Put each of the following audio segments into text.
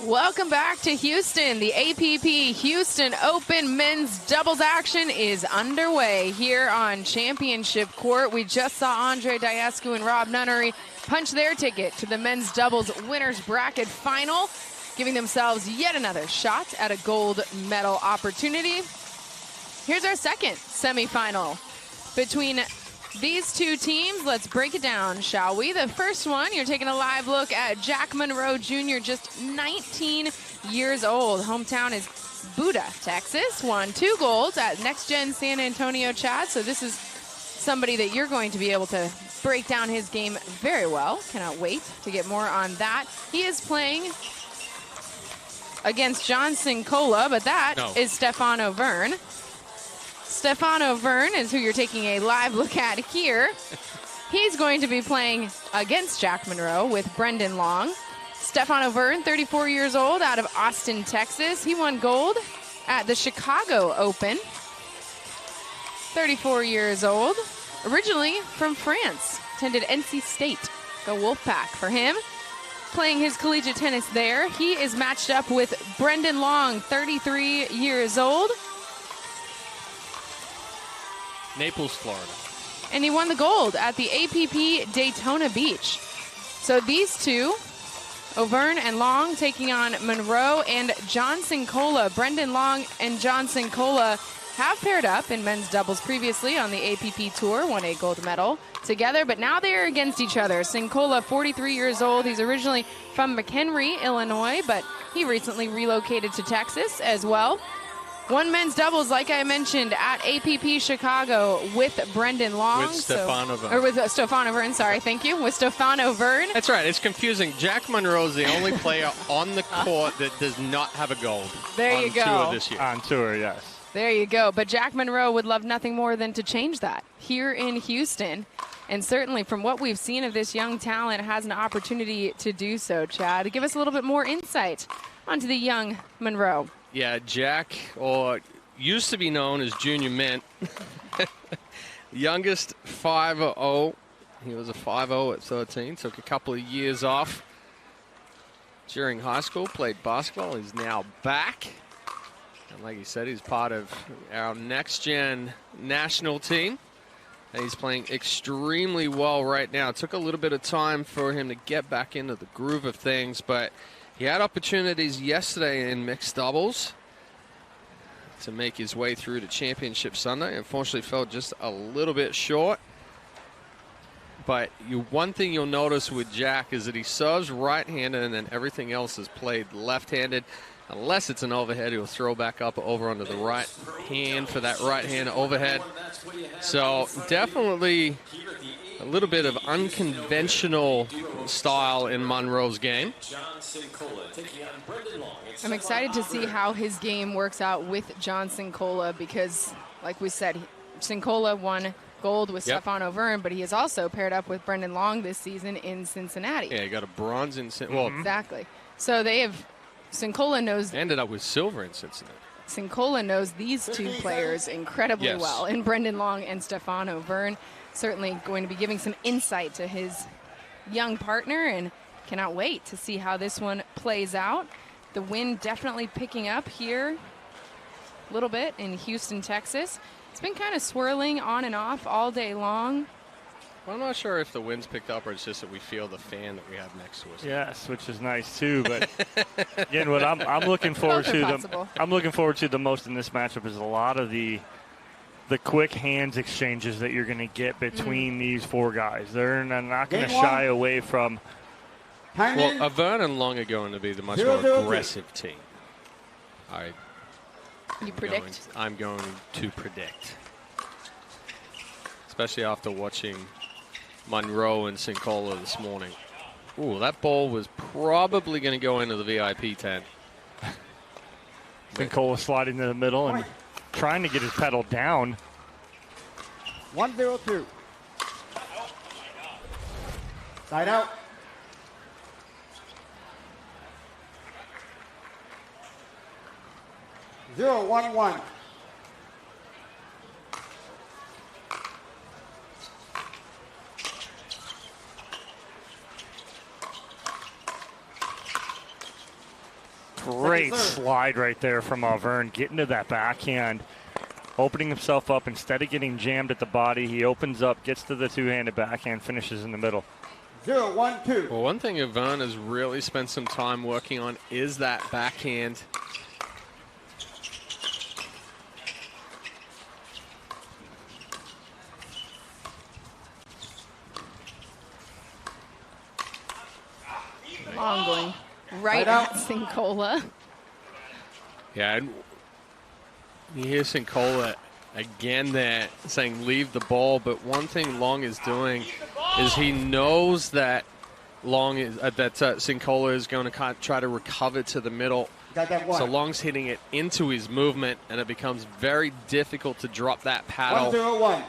Welcome back to Houston. The APP Houston Open men's doubles action is underway here on Championship Court. We just saw Andre Diascu and Rob Nunnery punch their ticket to the men's doubles winners bracket final, giving themselves yet another shot at a gold medal opportunity. Here's our second semifinal between these two teams. Let's break it down, shall we? The first one, you're taking a live look at Jack Monroe Jr., just 19 years old. Hometown is Buda, Texas. Won 2 golds at Next Gen San Antonio, Chad. So this is somebody that you're going to be able to break down his game very well. Cannot wait to get more on that. He is playing against John Cincola, but that is Stefan Auvergne. Stefan Auvergne is who you're taking a live look at here. He's going to be playing against Jack Monroe with Brendon Long. Stefan Auvergne, 34 years old, out of Austin, Texas. He won gold at the Chicago Open. 34 years old, originally from France. Attended NC State. Go Wolfpack for him. Playing his collegiate tennis there. He is matched up with Brendon Long, 33 years old. Naples, Florida. And he won the gold at the APP Daytona Beach. So these two, Auvergne and Long, taking on Monroe and John Cincola. Brendon Long and John Cincola have paired up in men's doubles previously on the APP Tour, won a gold medal together, but now they are against each other. Cincola, 43 years old. He's originally from McHenry, Illinois, but he recently relocated to Texas as well. Won men's doubles, like I mentioned, at APP Chicago with Brendon Long. With Stefan Auvergne. Or with Stefan Auvergne, sorry, thank you. With Stefan Auvergne. That's right, it's confusing. Jack Monroe is the only player on the court that does not have a gold. There you go. On tour this year. On tour, yes. There you go. But Jack Monroe would love nothing more than to change that here in Houston. And certainly from what we've seen of this young talent, has an opportunity to do so, Chad. Give us a little bit more insight onto the young Monroe. Yeah, Jack, or used to be known as Junior Mint. Youngest 5-0. He was a 5-0 at 13. Took a couple of years off during high school. Played basketball. He's now back. And like he said, he's part of our next-gen national team. And he's playing extremely well right now. It took a little bit of time for him to get back into the groove of things, but he had opportunities yesterday in mixed doubles to make his way through to Championship Sunday. Unfortunately, fell just a little bit short. But one thing you'll notice with Jack is that he serves right-handed and then everything else is played left-handed. Unless it's an overhead, he'll throw back up over onto the right hand for that right-hand overhead. So definitely a little bit of unconventional style in Monroe's game. I'm excited to see how his game works out with John Cincola because, like we said, Cincola won gold with Stefan Auvergne, but he has also paired up with Brendon Long this season in Cincinnati. Yeah, he got a bronze in Cincinnati. Well, exactly. So they have, Cincola knows. Ended up with silver in Cincinnati. Cincola knows these two players incredibly well, in Brendon Long and Stefan Auvergne. Certainly going to be giving some insight to his young partner and cannot wait to see how this one plays out. The wind definitely picking up here a little bit in Houston, Texas. It's been kind of swirling on and off all day long. Well, I'm not sure if the wind's picked up or it's just that we feel the fan that we have next to us. Yes, which is nice too. But again, what I'm looking forward to the most in this matchup is a lot of the quick hands exchanges that you're going to get between these four guys. They're not going to shy away from. Well, Auvergne and Long are going to be the much more aggressive team. You predict? I'm going to predict. Especially after watching Monroe and Cincola this morning. Ooh, that ball was probably going to go into the VIP tent. Cincola sliding in the middle and trying to get his pedal down. 1-0-2. Side out. 0-1-1. Great slide right there from Auvergne, getting to that backhand, opening himself up. Instead of getting jammed at the body, he opens up, gets to the two-handed backhand, finishes in the middle. 0-1-2. Well, one thing Auvergne has really spent some time working on is that backhand. Long going right at Cincola. Yeah, and you hear Cincola again there saying leave the ball, but one thing Long is doing is he knows that Cincola is going to try to recover to the middle. So Long's hitting it into his movement, and it becomes very difficult to drop that paddle. 1-0-1.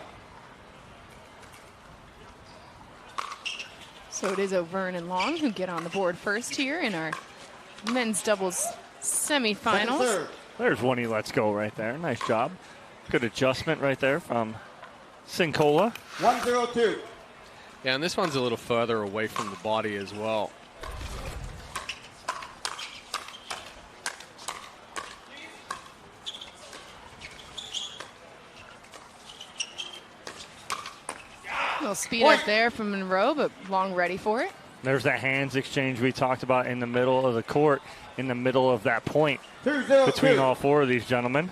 So it is Auvergne and Long who get on the board first here in our men's doubles semifinals. There's one he lets go right there. Nice job. Good adjustment right there from Cincola. 1-0-2. Yeah, and this one's a little further away from the body as well. A little speed up there from Monroe, but Long ready for it. There's that hands exchange we talked about in the middle of the court, in the middle of that point between all four of these gentlemen.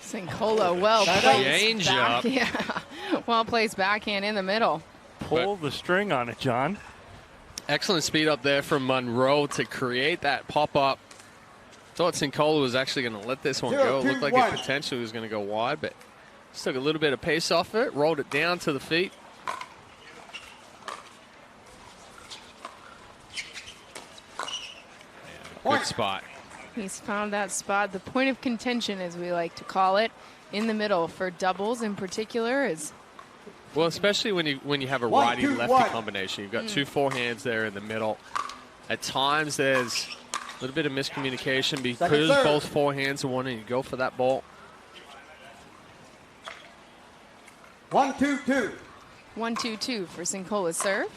Cincola well placed back, well placed backhand in the middle. Pull the string on it, John. Excellent speed up there from Monroe to create that pop-up. Thought Cincola was actually going to let this one go. It looked like it potentially was going to go wide, but just took a little bit of pace off it, rolled it down to the feet. Good spot. He's found that spot, the point of contention, as we like to call it, in the middle for doubles in particular. Is well, especially when you have a righty-lefty combination. You've got two forehands there in the middle. At times, there's a little bit of miscommunication because both forehands are wanting to go for that ball. 1-2-2. 1-2-2 for Cincola's serve.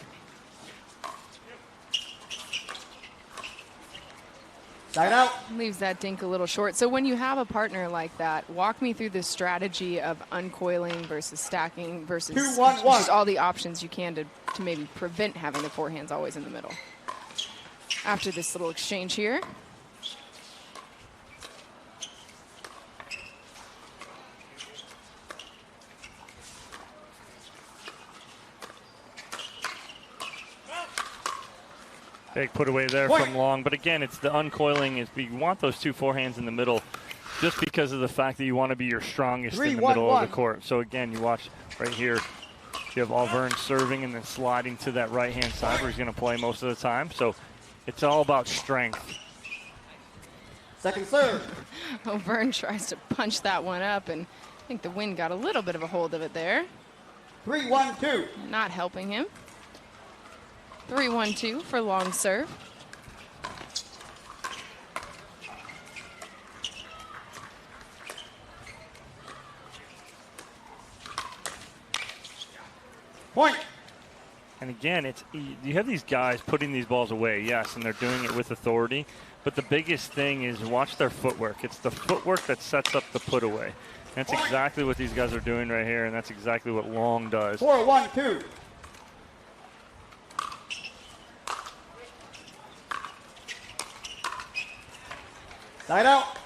Side out. Leaves that dink a little short. So when you have a partner like that, walk me through the strategy of uncoiling versus stacking versus just all the options you can to maybe prevent having the forehands always in the middle. After this little exchange here. Big put away there from Long. But again, it's the uncoiling. You want those two forehands in the middle just because of the fact that you want to be your strongest in the middle of the court. So again, you watch right here. You have Auvergne serving and then sliding to that right-hand side where he's going to play most of the time. So it's all about strength. Second serve. Auvergne tries to punch that one up, and I think the wind got a little bit of a hold of it there. 3-1-2. Not helping him. 3-1-2 for Long serve. Point. And again, you have these guys putting these balls away, yes, and they're doing it with authority. But the biggest thing is watch their footwork. It's the footwork that sets up the put away. That's exactly what these guys are doing right here, and that's exactly what Long does. 4-1-2. Side out.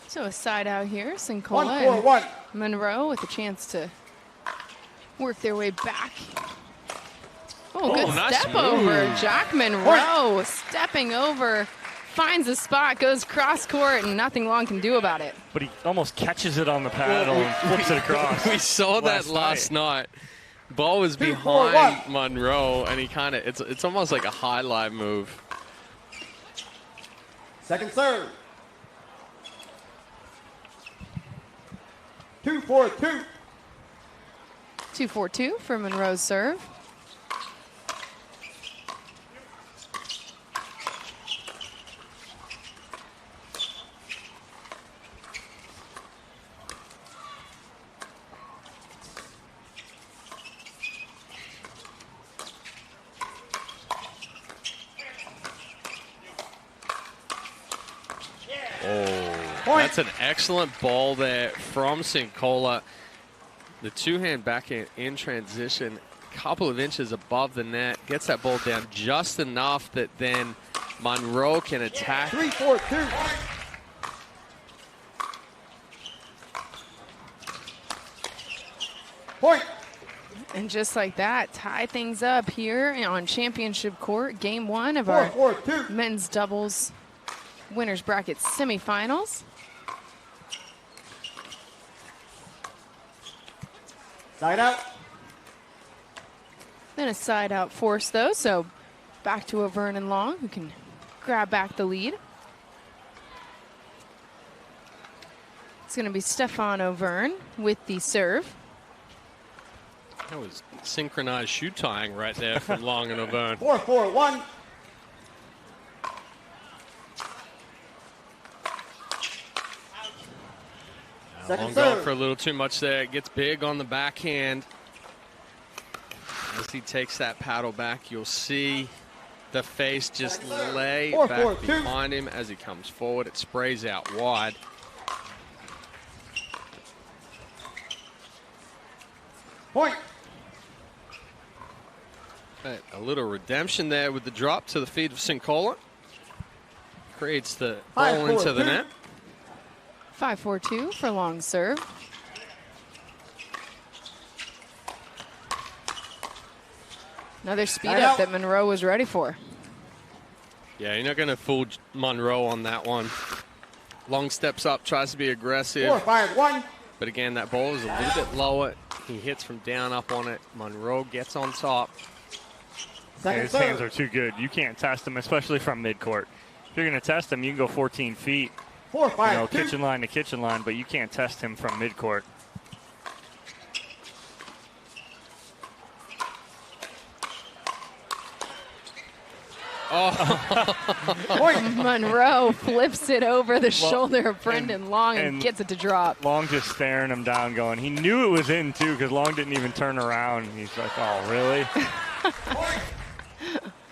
So a side out here, Cincola and Monroe with a chance to work their way back. Oh, good nice step move. over. Jack Monroe stepping over, finds a spot, goes cross court, and nothing Long can do about it. But he almost catches it on the paddle and flips it across. We saw that last night. Ball was 2-4-1. behind Monroe, and he kind of, it's almost like a highlight move. Second serve. 2-4-2. 2-4-2 for Monroe's serve. That's an excellent ball there from Cincola. The two-hand backhand in transition, a couple of inches above the net, gets that ball down just enough that then Monroe can attack. 3-4-2. Point. And just like that, tie things up here on championship court. Game 1 of our 4-4-2. men's doubles winners bracket semifinals. Side out. Then a side out force though, so back to Auvergne and Long, who can grab back the lead. It's going to be Stefan Auvergne with the serve. That was synchronized shoe tying right there from Long and Auvergne. 4-4-1. Long go for a little too much there. It gets big on the backhand. As he takes that paddle back, you'll see the face just lay back behind him as he comes forward. It sprays out wide. Point. A little redemption there with the drop to the feet of Cincola. Creates the ball into the net. 5-4-2 for Long serve. Another speed up that Monroe was ready for. Yeah, you're not going to fool Monroe on that one. Long steps up, tries to be aggressive. 4-5-1. But again, that ball is a little bit lower. He hits from down up on it. Monroe gets on top. His hands are too good. You can't test him, especially from midcourt. If you're going to test him, you can go 14 feet. 4-5-2. Kitchen line to kitchen line, but you can't test him from midcourt. Monroe flips it over the shoulder of Brendon Long and gets it to drop. Long just staring him down going, he knew it was in too because Long didn't even turn around. He's like, oh, really?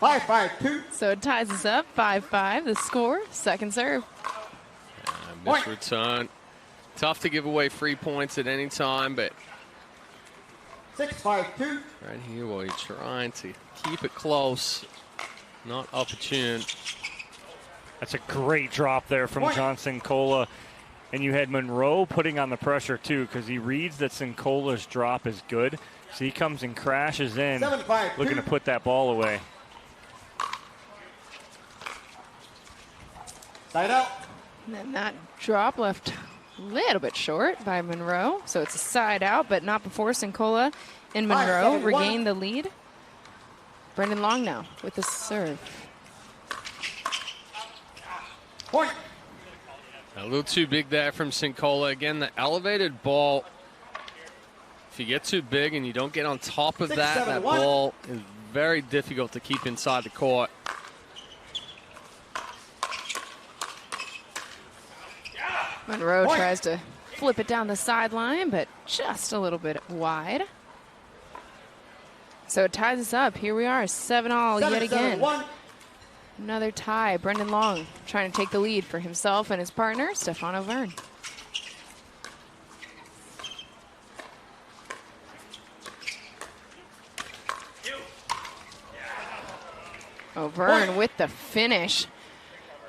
5-5-2. So it ties us up, 5-5, the score, second serve. Missed return. Tough to give away free points at any time, but 6-5-2. right here while you're trying to keep it close. Not opportune. That's a great drop there from John Cincola. And you had Monroe putting on the pressure too because he reads that Cincola's drop is good. So he comes and crashes in, 7-5-2. looking to put that ball away. Side out. And then that drop left a little bit short by Monroe. So it's a side out, but not before Cincola and Monroe regain the lead. Brendon Long now with the serve. Point. A little too big there from Cincola. Again, the elevated ball, if you get too big and you don't get on top of that ball is very difficult to keep inside the court. Monroe tries to flip it down the sideline, but just a little bit wide. So it ties us up. Here we are, 7-all yet again. 7-1. Another tie. Brendon Long trying to take the lead for himself and his partner, Stefan Auvergne. Auvergne with the finish.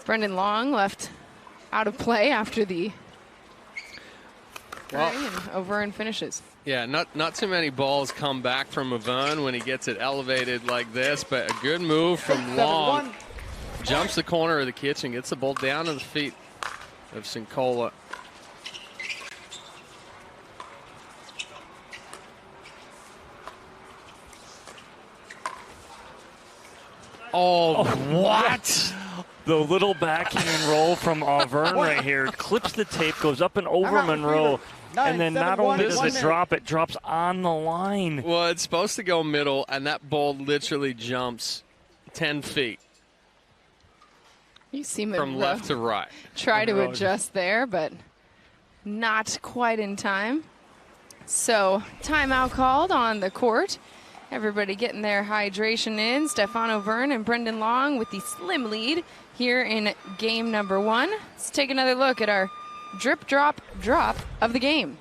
Brendon Long left out of play after the and Auvergne finishes. Yeah, not too many balls come back from Auvergne when he gets it elevated like this, but a good move from Long. Jumps the corner of the kitchen, gets the ball down to the feet of Cincola. Oh, what? The little backhand roll from Auvergne right here clips the tape, goes up and over Monroe, and then not only does it drop, it drops on the line. Well, it's supposed to go middle, and that ball literally jumps 10 feet. You see from left to right. Try to adjust there, but not quite in time. So timeout called on the court. Everybody getting their hydration in. Stefan Auvergne and Brendon Long with the slim lead here in game number 1. Let's take another look at our drip, drop, drop of the game.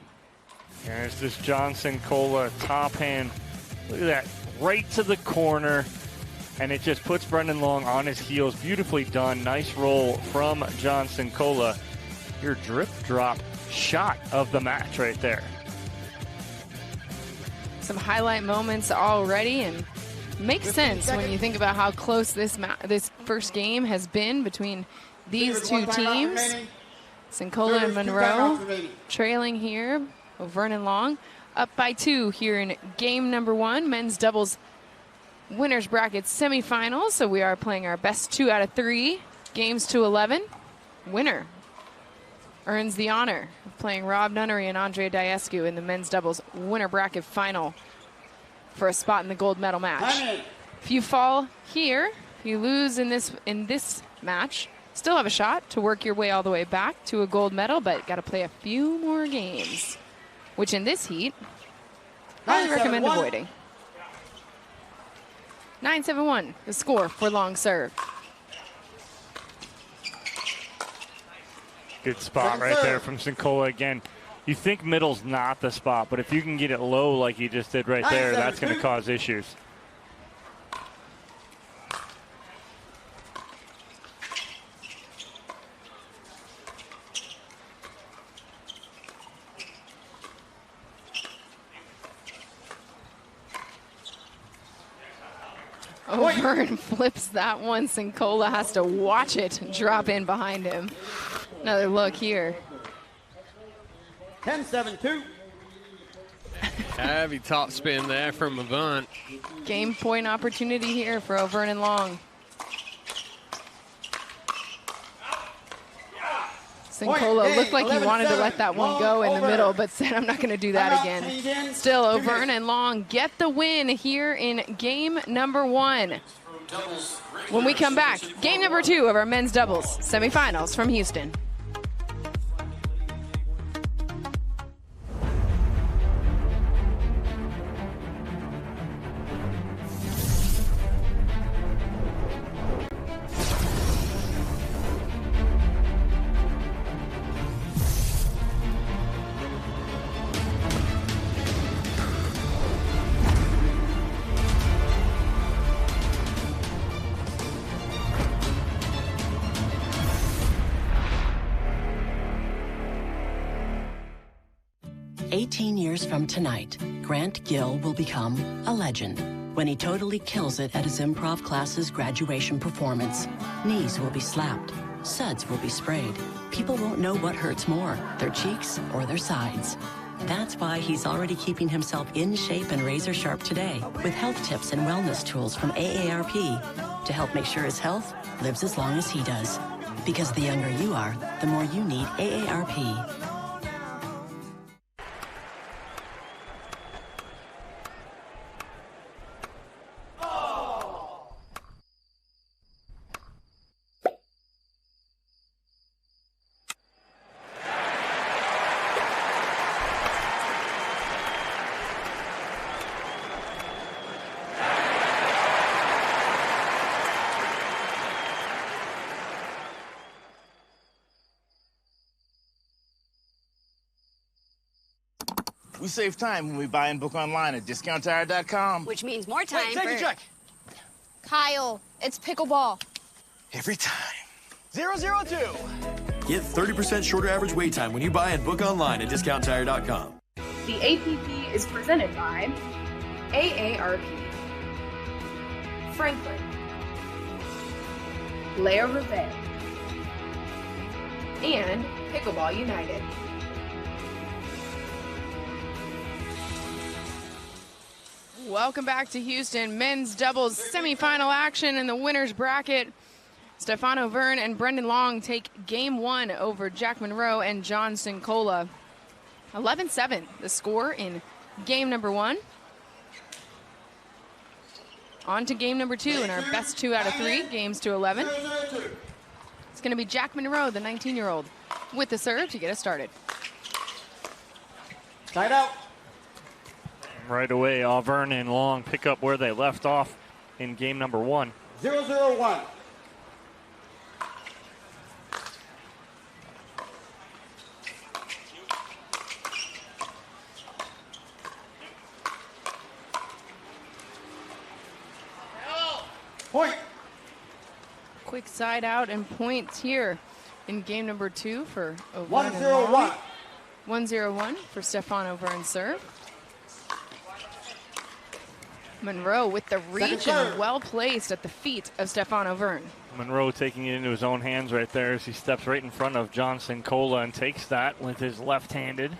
There's this Cincola top hand. Look at that, right to the corner. And it just puts Brendon Long on his heels. Beautifully done. Nice roll from Cincola. Your drip, drop shot of the match right there. Some highlight moments already, and makes sense when you think about how close this first game has been between these two teams. Cincola and Monroe trailing here. Auvergne and Long up by 2 here in game number 1, men's doubles winners bracket semifinals. So we are playing our best 2 out of 3 games to 11. Winner earns the honor of playing Rob Nunnery and Andrea Diascu in the men's doubles winner bracket final for a spot in the gold medal match. If you fall here, if you lose in this match, still have a shot to work your way all the way back to a gold medal, but got to play a few more games, which in this heat, I recommend avoiding. 9-7-1, the score for long serve. Good spot right there from Cincola again. You think middle's not the spot, but if you can get it low like you just did right there, that's going to cause issues. Auvergne flips that one. Cincola has to watch it drop in behind him. Another look here. 10-7-2. Heavy top spin there from Auvergne. Game point opportunity here for Auvergne and Long. Cincola looked like he wanted to let that one go in the middle, but said, I'm not going to do that again. Still, Auvergne and Long get the win here in game number 1. When we come back, game number 2 of our men's doubles semifinals from Houston. Years from tonight, Grant Gill will become a legend when he totally kills it at his improv class's graduation performance. Knees will be slapped, suds will be sprayed. People won't know what hurts more, their cheeks or their sides. That's why he's already keeping himself in shape and razor sharp today with health tips and wellness tools from AARP to help make sure his health lives as long as he does. Because the younger you are, the more you need AARP. We save time when we buy and book online at discounttire.com. Which means more time. Wait, take a check. Kyle, it's pickleball. Every time. 002. Get 30% shorter average wait time when you buy and book online at discounttire.com. The APP is presented by AARP, Franklin, Leo Reve, and Pickleball United. Welcome back to Houston. Men's doubles semifinal action in the winner's bracket. Stefan Auvergne and Brendon Long take game 1 over Jack Munro and John Cincola. 11-7, the score in game number 1. On to game number 2 in our best 2 out of 3, games to 11. It's going to be Jack Monroe, the 19-year-old, with the serve to get us started. Side out. Right away, Auvergne and Long pick up where they left off in game number 1. 0-0-1. Point. Quick side out and points here in game number 2 for Auvergne and Long. 1-0-1. 1-0-1 for Stefan Auvern's serve. Monroe with the reach and well placed at the feet of Stefan Auvergne. Monroe taking it into his own hands right there as he steps right in front of John Cincola and takes that with his left-handed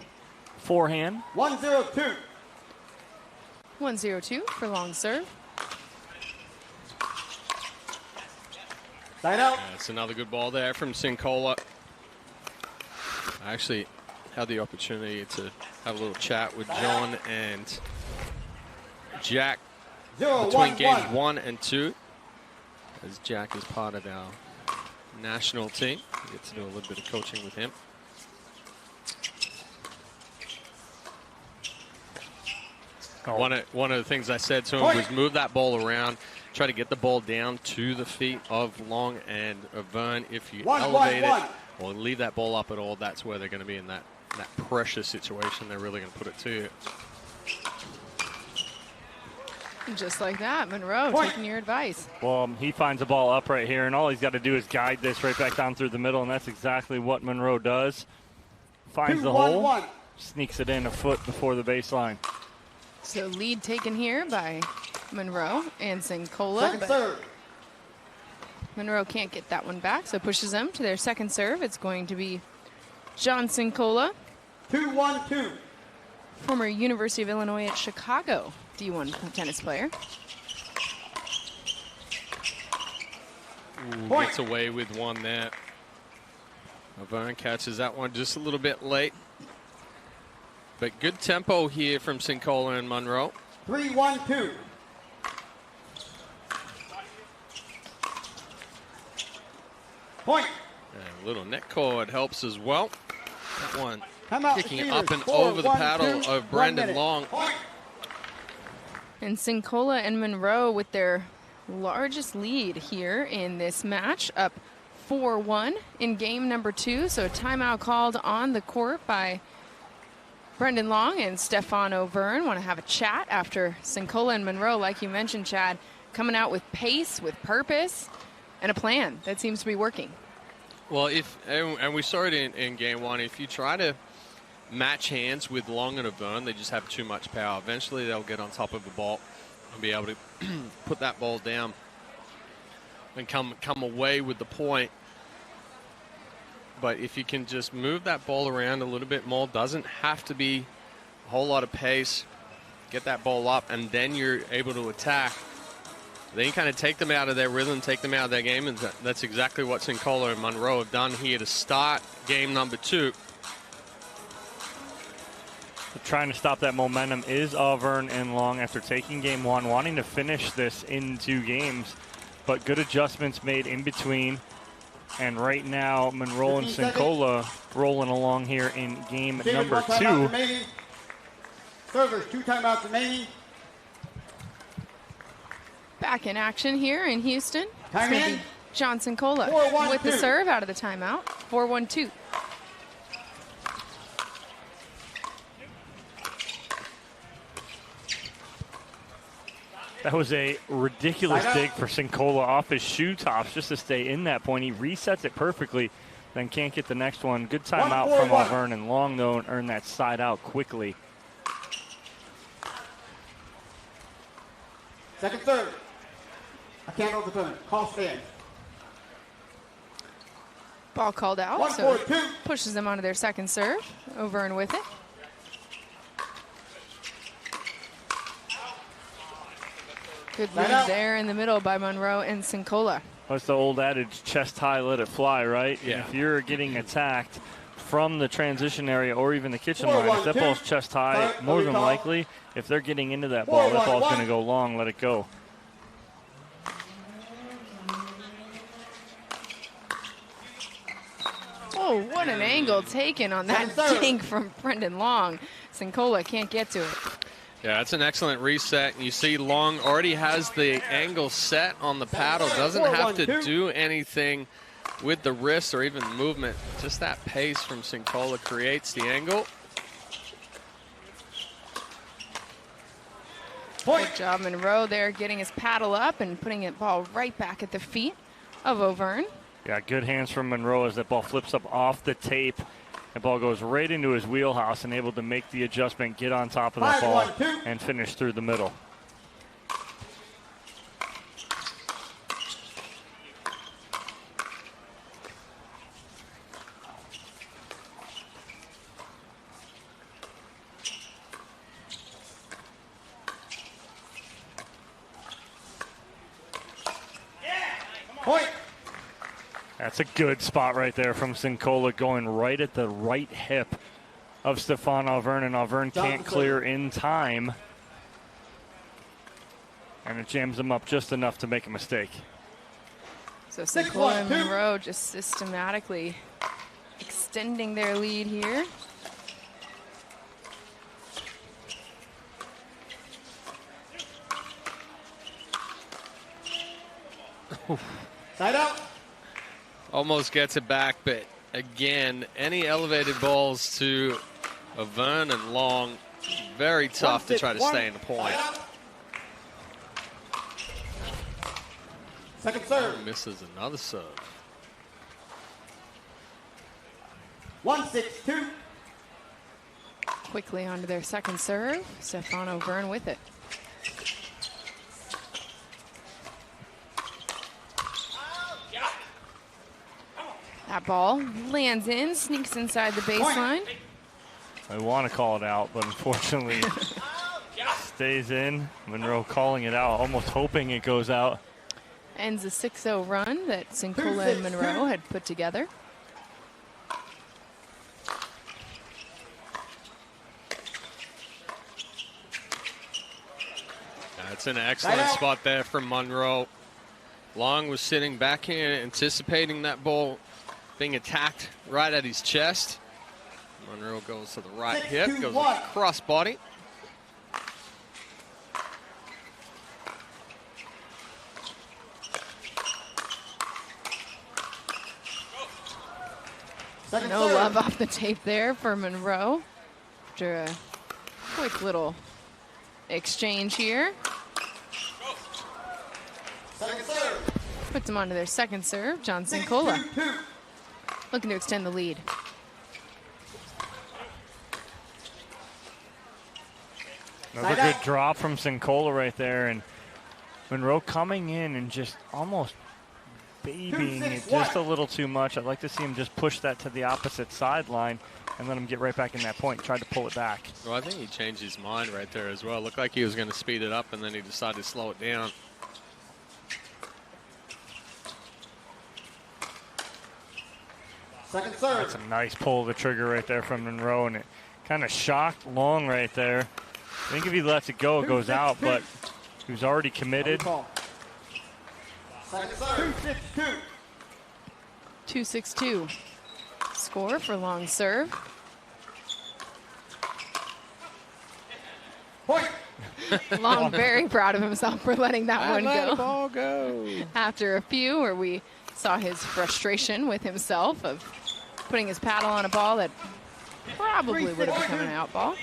forehand. 1-0-2. 1-0-2 for Long serve. Side out. That's another good ball there from Cincola. I actually had the opportunity to have a little chat with John and Jack between games 1 and 2, as Jack is part of our national team. We get to do a little bit of coaching with him. One of the things I said to him was move that ball around, try to get the ball down to the feet of Long and Auvergne. If you elevate it or leave that ball up at all, that's where they're going to be in that pressure situation. They're really going to put it to you. Just like that, Monroe taking your advice. Well, he finds the ball up right here, and all he's got to do is guide this right back down through the middle, and that's exactly what Monroe does. Finds the hole, sneaks it in a foot before the baseline. So lead taken here by Monroe and Cincola. Serve. Monroe can't get that one back, so pushes them to their second serve. It's going to be John Cincola. 2-1-2. Former University of Illinois at Chicago D1 tennis player. Ooh, gets away with one there. Auvergne catches that one just a little bit late. But good tempo here from Cincola and Monroe. 3-1-2. Point. And a little net cord helps as well. That one kicking up and 4, over the 1, paddle 2, of Brendon Long. Point. And Cincola and Monroe with their largest lead here in this match, up 4-1 in game number 2. So a timeout called on the court by Brendon Long and Stefan Auvergne. Want to have a chat after Cincola and Monroe, like you mentioned, Chad, coming out with pace, with purpose, and a plan that seems to be working. Well, and we saw it in game 1, if you try to match hands with Long and Auvergne, they just have too much power. Eventually they'll get on top of the ball and be able to put that ball down and come away with the point. But if you can just move that ball around a little bit more, doesn't have to be a whole lot of pace, get that ball up, and then you're able to attack. Then you kind of take them out of their rhythm, take them out of their game, and that's exactly what Cincola and Monroe have done here to start game number 2. Trying to stop that momentum is Auvergne and Long after taking game 1, wanting to finish this in 2 games, but good adjustments made in between. And right now, Monroe and Cincola rolling along here in game number 2. Servers, 2 timeouts remaining. Back in action here in Houston. Time in. John Cincola with the serve out of the timeout. 4-1-2. That was a ridiculous dig for Cincola off his shoe tops just to stay in that point. He resets it perfectly, then can't get the next one. Good timeout from Auvergne and Long, though, and earn that side out quickly. Second serve. I can't overturn it. Call stand. Ball called out, 1-4-2. Pushes them onto their second serve. Auvergne with it. Good lead there in the middle by Monroe and Cincola. What's the old adage, chest high, let it fly, right? Yeah. And if you're getting attacked from the transition area or even the kitchen line, if that ball's chest high, more than likely, if they're getting into that ball, that ball's going to go long, let it go. Oh, what an angle taken on that dink from Brendon Long. Cincola can't get to it. Yeah, that's an excellent reset. You see Long already has the angle set on the paddle. Doesn't have to do anything with the wrist or even movement. Just that pace from Cincola creates the angle. Good job, Monroe there, getting his paddle up and putting it ball right back at the feet of Auvergne. Yeah, good hands from Monroe as that ball flips up off the tape. The ball goes right into his wheelhouse and able to make the adjustment, get on top of that ball, and finish through the middle. Point. That's a good spot right there from Cincola, going right at the right hip of Stefan Auvergne, and Auvergne can't clear in time. And it jams him up just enough to make a mistake. So Cincola and Monroe just systematically extending their lead here. Side out. Almost gets it back, but again, any elevated balls to Auvergne and Long, very tough to try to stay in the point. Second serve. Oh, misses another serve. 1-6-2. Quickly onto their second serve. Stefan Auvergne with it. That ball lands in, sneaks inside the baseline. I want to call it out, but unfortunately stays in. Monroe calling it out, almost hoping it goes out. Ends a 6-0 run that Cincola and Monroe had put together. That's an excellent spot there from Monroe. Long was sitting back here anticipating that ball being attacked right at his chest. Monroe goes to the right hip, goes cross body. No love off the tape there for Monroe. After a quick little exchange here. Puts them onto their second serve. John Cincola looking to extend the lead. Another good drop from Cincola right there, and Monroe coming in and just almost babying it just a little too much. I'd like to see him just push that to the opposite sideline and let him get right back in that point, try to pull it back. Well, I think he changed his mind right there as well. Looked like he was going to speed it up, and then he decided to slow it down. Second serve. That's a nice pull of the trigger right there from Monroe, and it kind of shocked Long right there. I think if he lets it go, it goes out, but he was already committed. Second serve. 2-6-2. Score for Long serve. Point. Long very proud of himself for letting that one Let go. the ball go. After a few where we saw his frustration with himself of putting his paddle on a ball that probably would have become an out ball.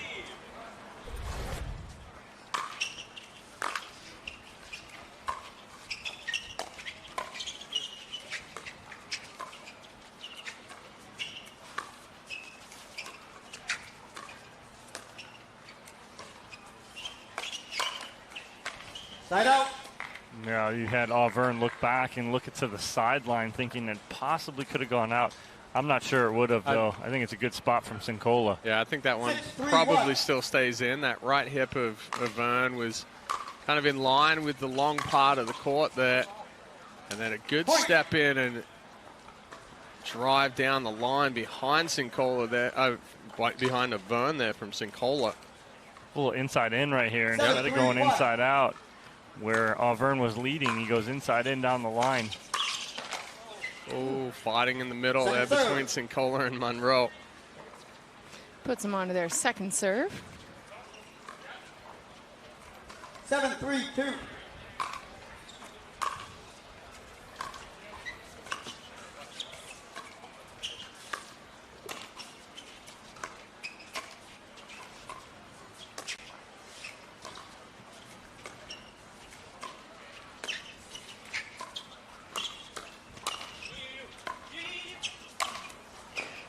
Side out. Yeah, you had Auvergne look back and look to the sideline thinking it possibly could have gone out. I'm not sure it would have, though. I think it's a good spot from Cincola. Yeah, I think that one probably still stays in. That right hip of Auvergne was kind of in line with the long part of the court there. And then a good step in and drive down the line behind Cincola there, behind Auvergne there from Cincola. A little inside in right here, instead of going inside out. Where Auvergne was leading, he goes inside in down the line. Oh, fighting in the middle there between Cincola and Monroe. Puts them onto their second serve. 7-3-2.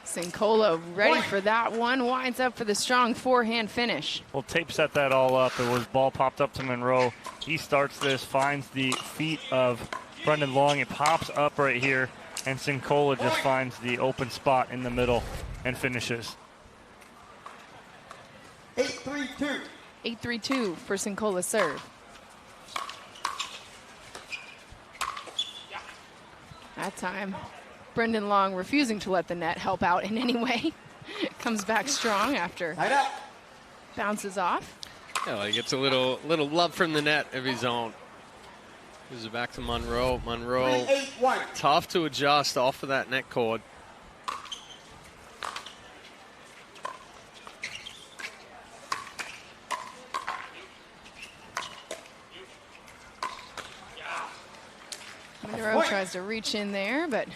Cincola ready for that one. Winds up for the strong forehand finish. Well, tape set that all up. It was ball popped up to Monroe. He starts this, finds the feet of Brendon Long. It pops up right here, and Cincola just finds the open spot in the middle and finishes. 8-3-2. 8-3-2 for Cincola's serve. That time, Brendon Long refusing to let the net help out in any way. Comes back strong after bounces off. Yeah, well, he gets a little love from the net of his own. Gives it back to Monroe. Monroe, tough to adjust off of that net cord. Monroe tries to reach in there, but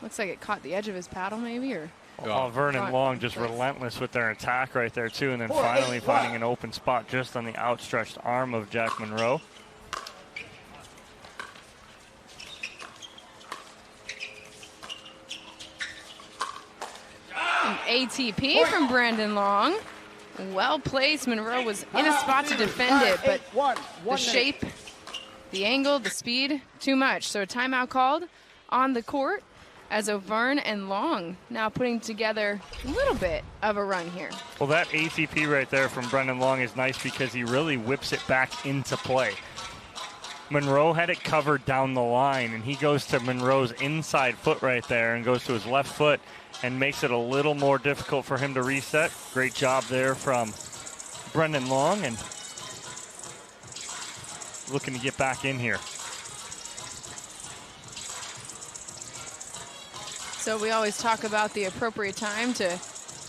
looks like it caught the edge of his paddle maybe, or... Auvergne and Long just relentless with their attack right there too, and then finally finding an open spot just on the outstretched arm of Jack Monroe. An ATP from Brendon Long. Well placed. Monroe was in a spot to defend it, but the shape, the angle, the speed, too much. So a timeout called on the court as Auvergne and Long now putting together a little bit of a run here. Well, that ATP right there from Brendon Long is nice because he really whips it back into play. Monroe had it covered down the line, and he goes to Monroe's inside foot right there and goes to his left foot and makes it a little more difficult for him to reset. Great job there from Brendon Long, and looking to get back in here. So we always talk about the appropriate time to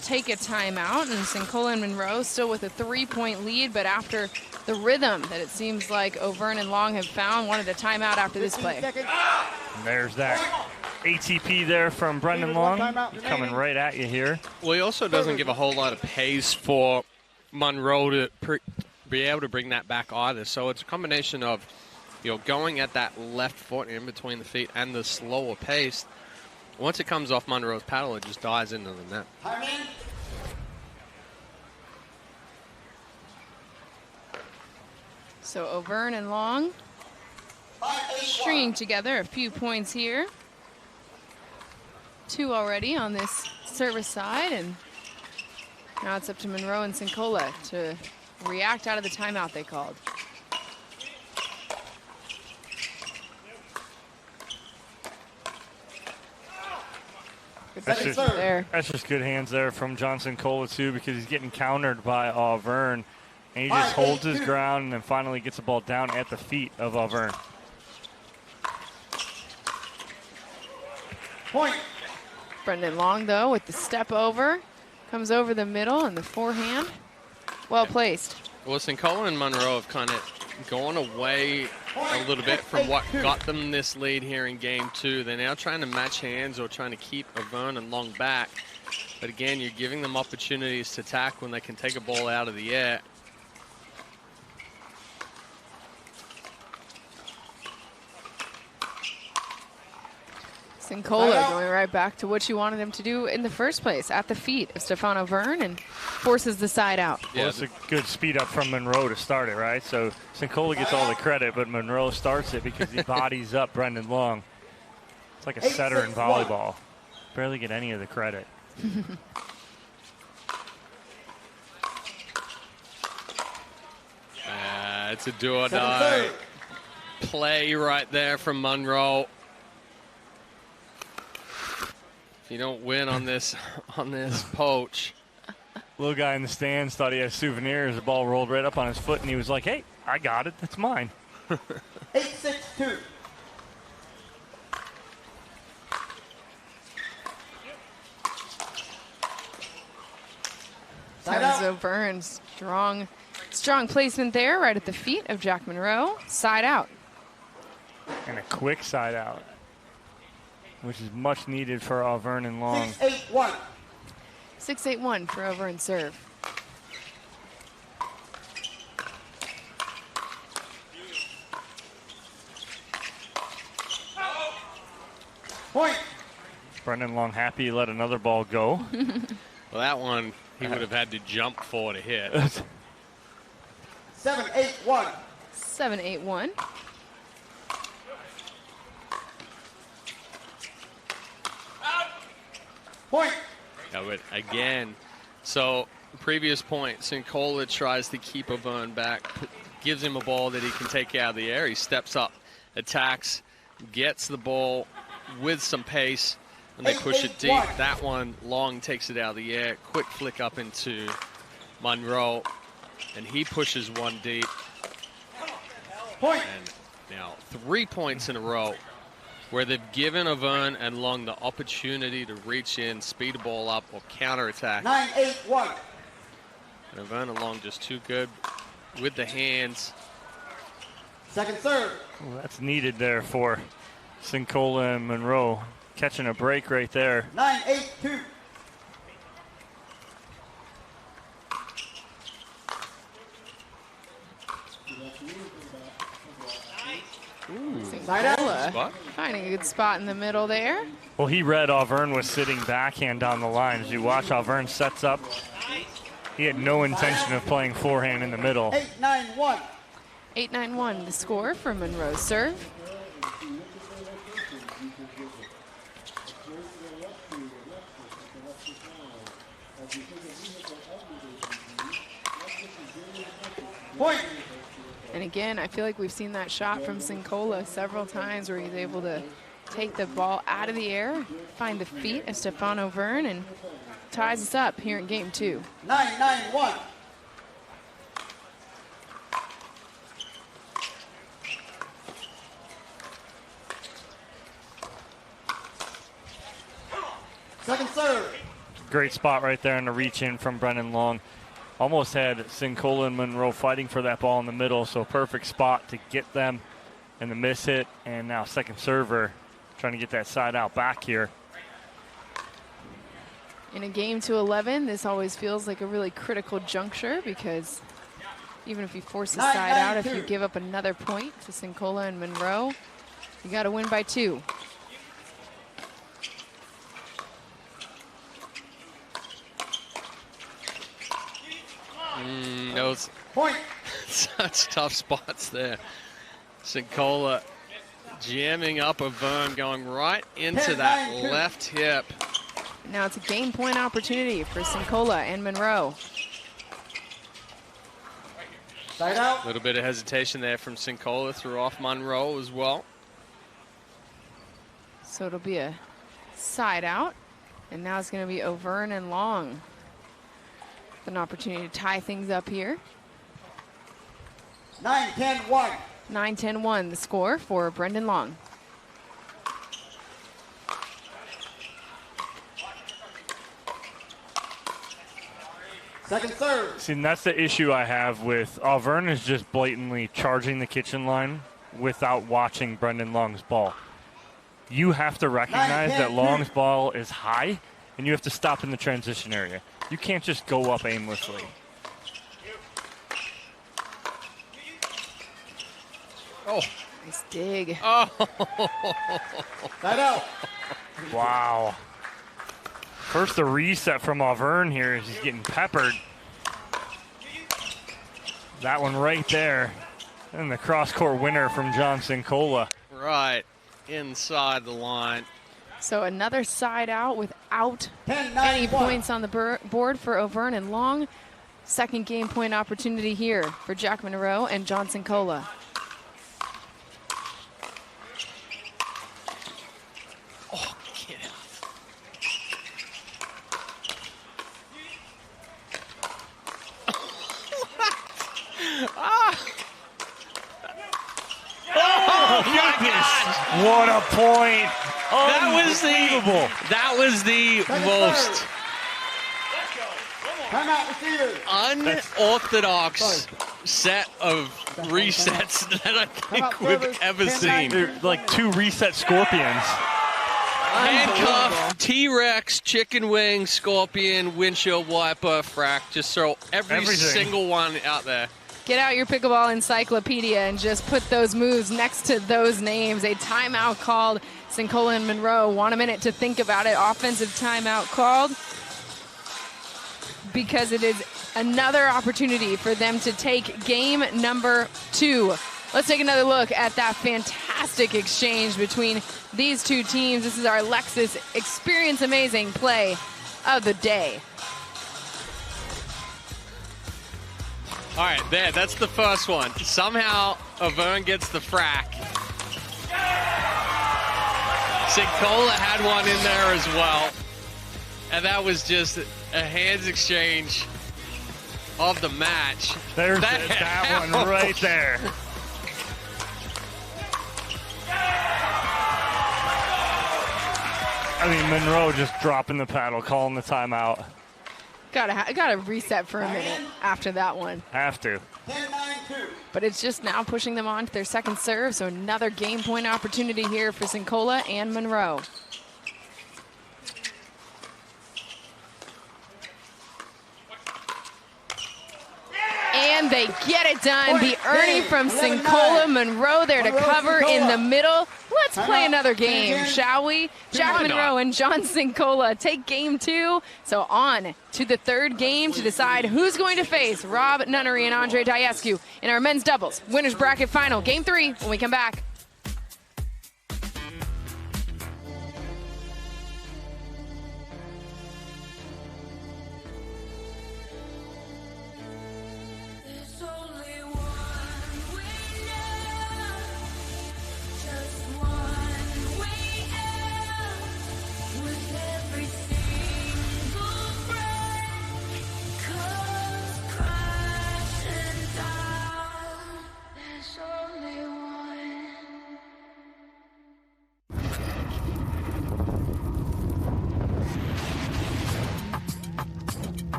take a timeout, and Cincola and Monroe still with a 3-point lead, but after the rhythm that it seems like Auvergne and Long have found, wanted a timeout after this play. And there's that ATP there from Brendon Long. He's coming right at you here. Well, he also doesn't give a whole lot of pace for Monroe to be able to bring that back either. So it's a combination of, going at that left foot in between the feet and the slower pace. Once it comes off Monroe's paddle, it just dives into the net. So Auvergne and Long stringing together a few points here. 2 already on this service side, and now it's up to Monroe and Cincola to react out of the timeout they called. That's just good hands there from Johnson Cola too, because he's getting countered by Auvergne, and he just holds his ground and then finally gets the ball down at the feet of Auvergne. Point. Brendon Long, though, with the step over, comes over the middle and the forehand. Well placed. Well, Cincola and Monroe have kind of gone away a little bit from what got them this lead here in game 2. They're now trying to match hands or trying to keep Auvergne and Long back. But again, you're giving them opportunities to attack when they can take a ball out of the air. Cincola going right back to what you wanted him to do in the first place, at the feet of Stefan Auvergne, and forces the side out. Well, it's a good speed up from Monroe to start it, right? So Cincola gets all the credit, but Monroe starts it because he bodies up Brendon Long. It's like a setter in volleyball. Barely get any of the credit. It's a do or die play right there from Monroe. If you don't win on this poach. Little guy in the stands thought he had souvenirs. The ball rolled right up on his foot, and he was like, hey, I got it. That's mine. 8-6-2. There's Auvergne. Strong placement there, right at the feet of Jack Monroe. Side out. And a quick side out, which is much needed for Auvergne and Long. 6-8-1. 6-8-1 for Auvergne serve. Point. Brendon Long happy he let another ball go. Well, that one he would have had to jump for to hit. 7-8-1. 7-8-1. Point. Yeah, but again, so previous point, Cincola tries to keep Auvergne back, gives him a ball that he can take out of the air. He steps up, attacks, gets the ball with some pace, and they push it deep. That one, Long takes it out of the air, quick flick up into Monroe, and he pushes one deep. Point. And now 3 points in a row where they've given Auvergne and Long the opportunity to reach in, speed the ball up, or counterattack. 9-8-1. And Auvergne and Long just too good with the hands. Second serve. Well, that's needed there for Cincola and Monroe. Catching a break right there. 9-8-2. Cincola finding a good spot in the middle there. Well, he read Auvergne was sitting backhand down the line. As you watch, Auvergne sets up. He had no intention of playing forehand in the middle. 8-9-1. 8-9-1 the score for Monroe's serve. Point. And again, I feel like we've seen that shot from Cincola several times where he's able to take the ball out of the air, find the feet of Stefan Auvergne, and ties us up here in game 2. 9-9-1. Second serve. Great spot right there in the reach in from Brendon Long. Almost had Cincola and Monroe fighting for that ball in the middle, so perfect spot to get them and the miss hit. And now second server trying to get that side out back here. In a game to 11, this always feels like a really critical juncture because even if you force the side out, if you give up another point to Cincola and Monroe, you got to win by 2. Those such tough spots there. Cincola jamming up Auvergne, going right into that left hip. Now it's a game point opportunity for Cincola and Monroe. Side out. A little bit of hesitation there from Cincola, threw off Monroe as well. So it'll be a side out, and now it's going to be Auvergne and Long. An opportunity to tie things up here. 9-10-1. 9-10-1 the score for Brendon Long. Second serve. See, and that's the issue I have with Auvergne is just blatantly charging the kitchen line without watching Brendon Long's ball. You have to recognize that Long's ball is high, and you have to stop in the transition area. You can't just go up aimlessly. Oh. Nice dig. Oh. Side out. Wow. First the reset from Auvergne here is he's getting peppered. That one right there. And the cross-court winner from John Cincola. Right inside the line. So another side out without 10-9-1. any points on the board for Auvergne and Long. Second game point opportunity here for Jack Monroe and John Cincola. Oh, get out. Oh, goodness. What a point. That was the most unorthodox set of resets that I think we've ever seen. They're like 2 reset scorpions. Handcuff, T-Rex, chicken wing, scorpion, windshield wiper, frack. Just throw every single one out there. Get out your pickleball encyclopedia and just put those moves next to those names. A timeout called. Cincola and Monroe want a minute to think about it. Offensive timeout called because it is another opportunity for them to take game number 2. Let's take another look at that fantastic exchange between these two teams. This is our Lexus Experience Amazing play of the day. All right, that's the first one. Somehow, Auvergne gets the frack. Cincola had one in there as well. And that was just a hands exchange of the match. There's that one right there. I mean, Monroe just dropping the paddle, calling the timeout. Gotta reset for a minute after that one. Have to. But it's just now pushing them on to their second serve, so another game point opportunity here for Cincola and Monroe. And they get it done. The Ernie from Cincola. Monroe there to cover in the middle. Let's play another game, shall we? Jack Monroe and John Cincola take game 2. So on to the third game to decide who's going to face Rob Nunnery and Andre Diascu in our men's doubles winners bracket final. Game 3 when we come back.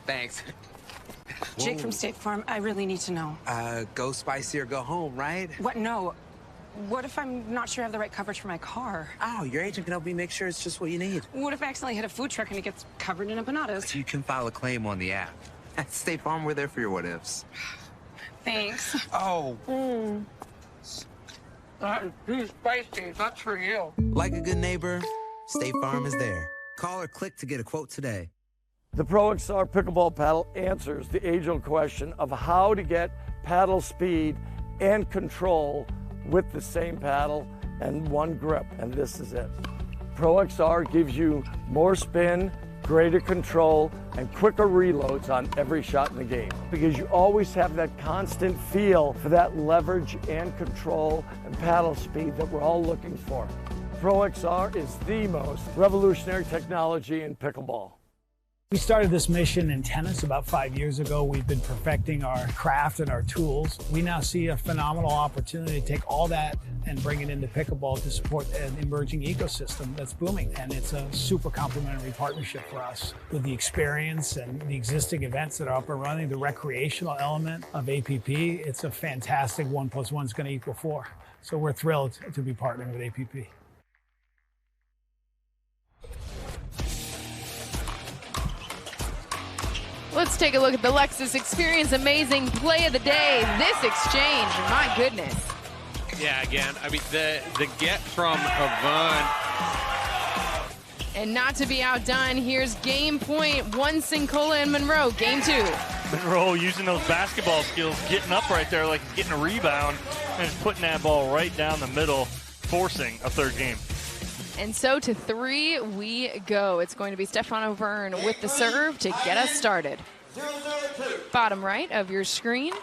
Thanks. Jake from State Farm, I really need to know. Go spicy or go home, right? What? No. What if I'm not sure I have the right coverage for my car? Oh, your agent can help me make sure it's just what you need. What if I accidentally hit a food truck and it gets covered in empanadas? You can file a claim on the app. At State Farm, we're there for your what-ifs. Thanks. Oh. That is too spicy. That's for you. Like a good neighbor, State Farm is there. Call or click to get a quote today. The Pro XR pickleball paddle answers the age-old question of how to get paddle speed and control with the same paddle and one grip, and this is it. Pro XR gives you more spin, greater control, and quicker reloads on every shot in the game because you always have that constant feel for that leverage and control and paddle speed that we're all looking for. Pro XR is the most revolutionary technology in pickleball. We started this mission in tennis about 5 years ago. We've been perfecting our craft and our tools. We now see a phenomenal opportunity to take all that and bring it into pickleball to support an emerging ecosystem that's booming. And it's a super complementary partnership for us with the experience and the existing events that are up and running, the recreational element of APP. It's a fantastic 1 + 1 is going to equal 4. So we're thrilled to be partnering with APP. Let's take a look at the Lexus Experience Amazing play of the day. This exchange, my goodness. Yeah, again, I mean, the get from Auvergne. And not to be outdone, here's game point. 1 Cincola and Monroe, game 2. Monroe using those basketball skills, getting up right there like he's getting a rebound, and just putting that ball right down the middle, forcing a third game. And so to 3 we go. It's going to be Stefan Auvergne with the serve to get us started. Bottom right of your screen.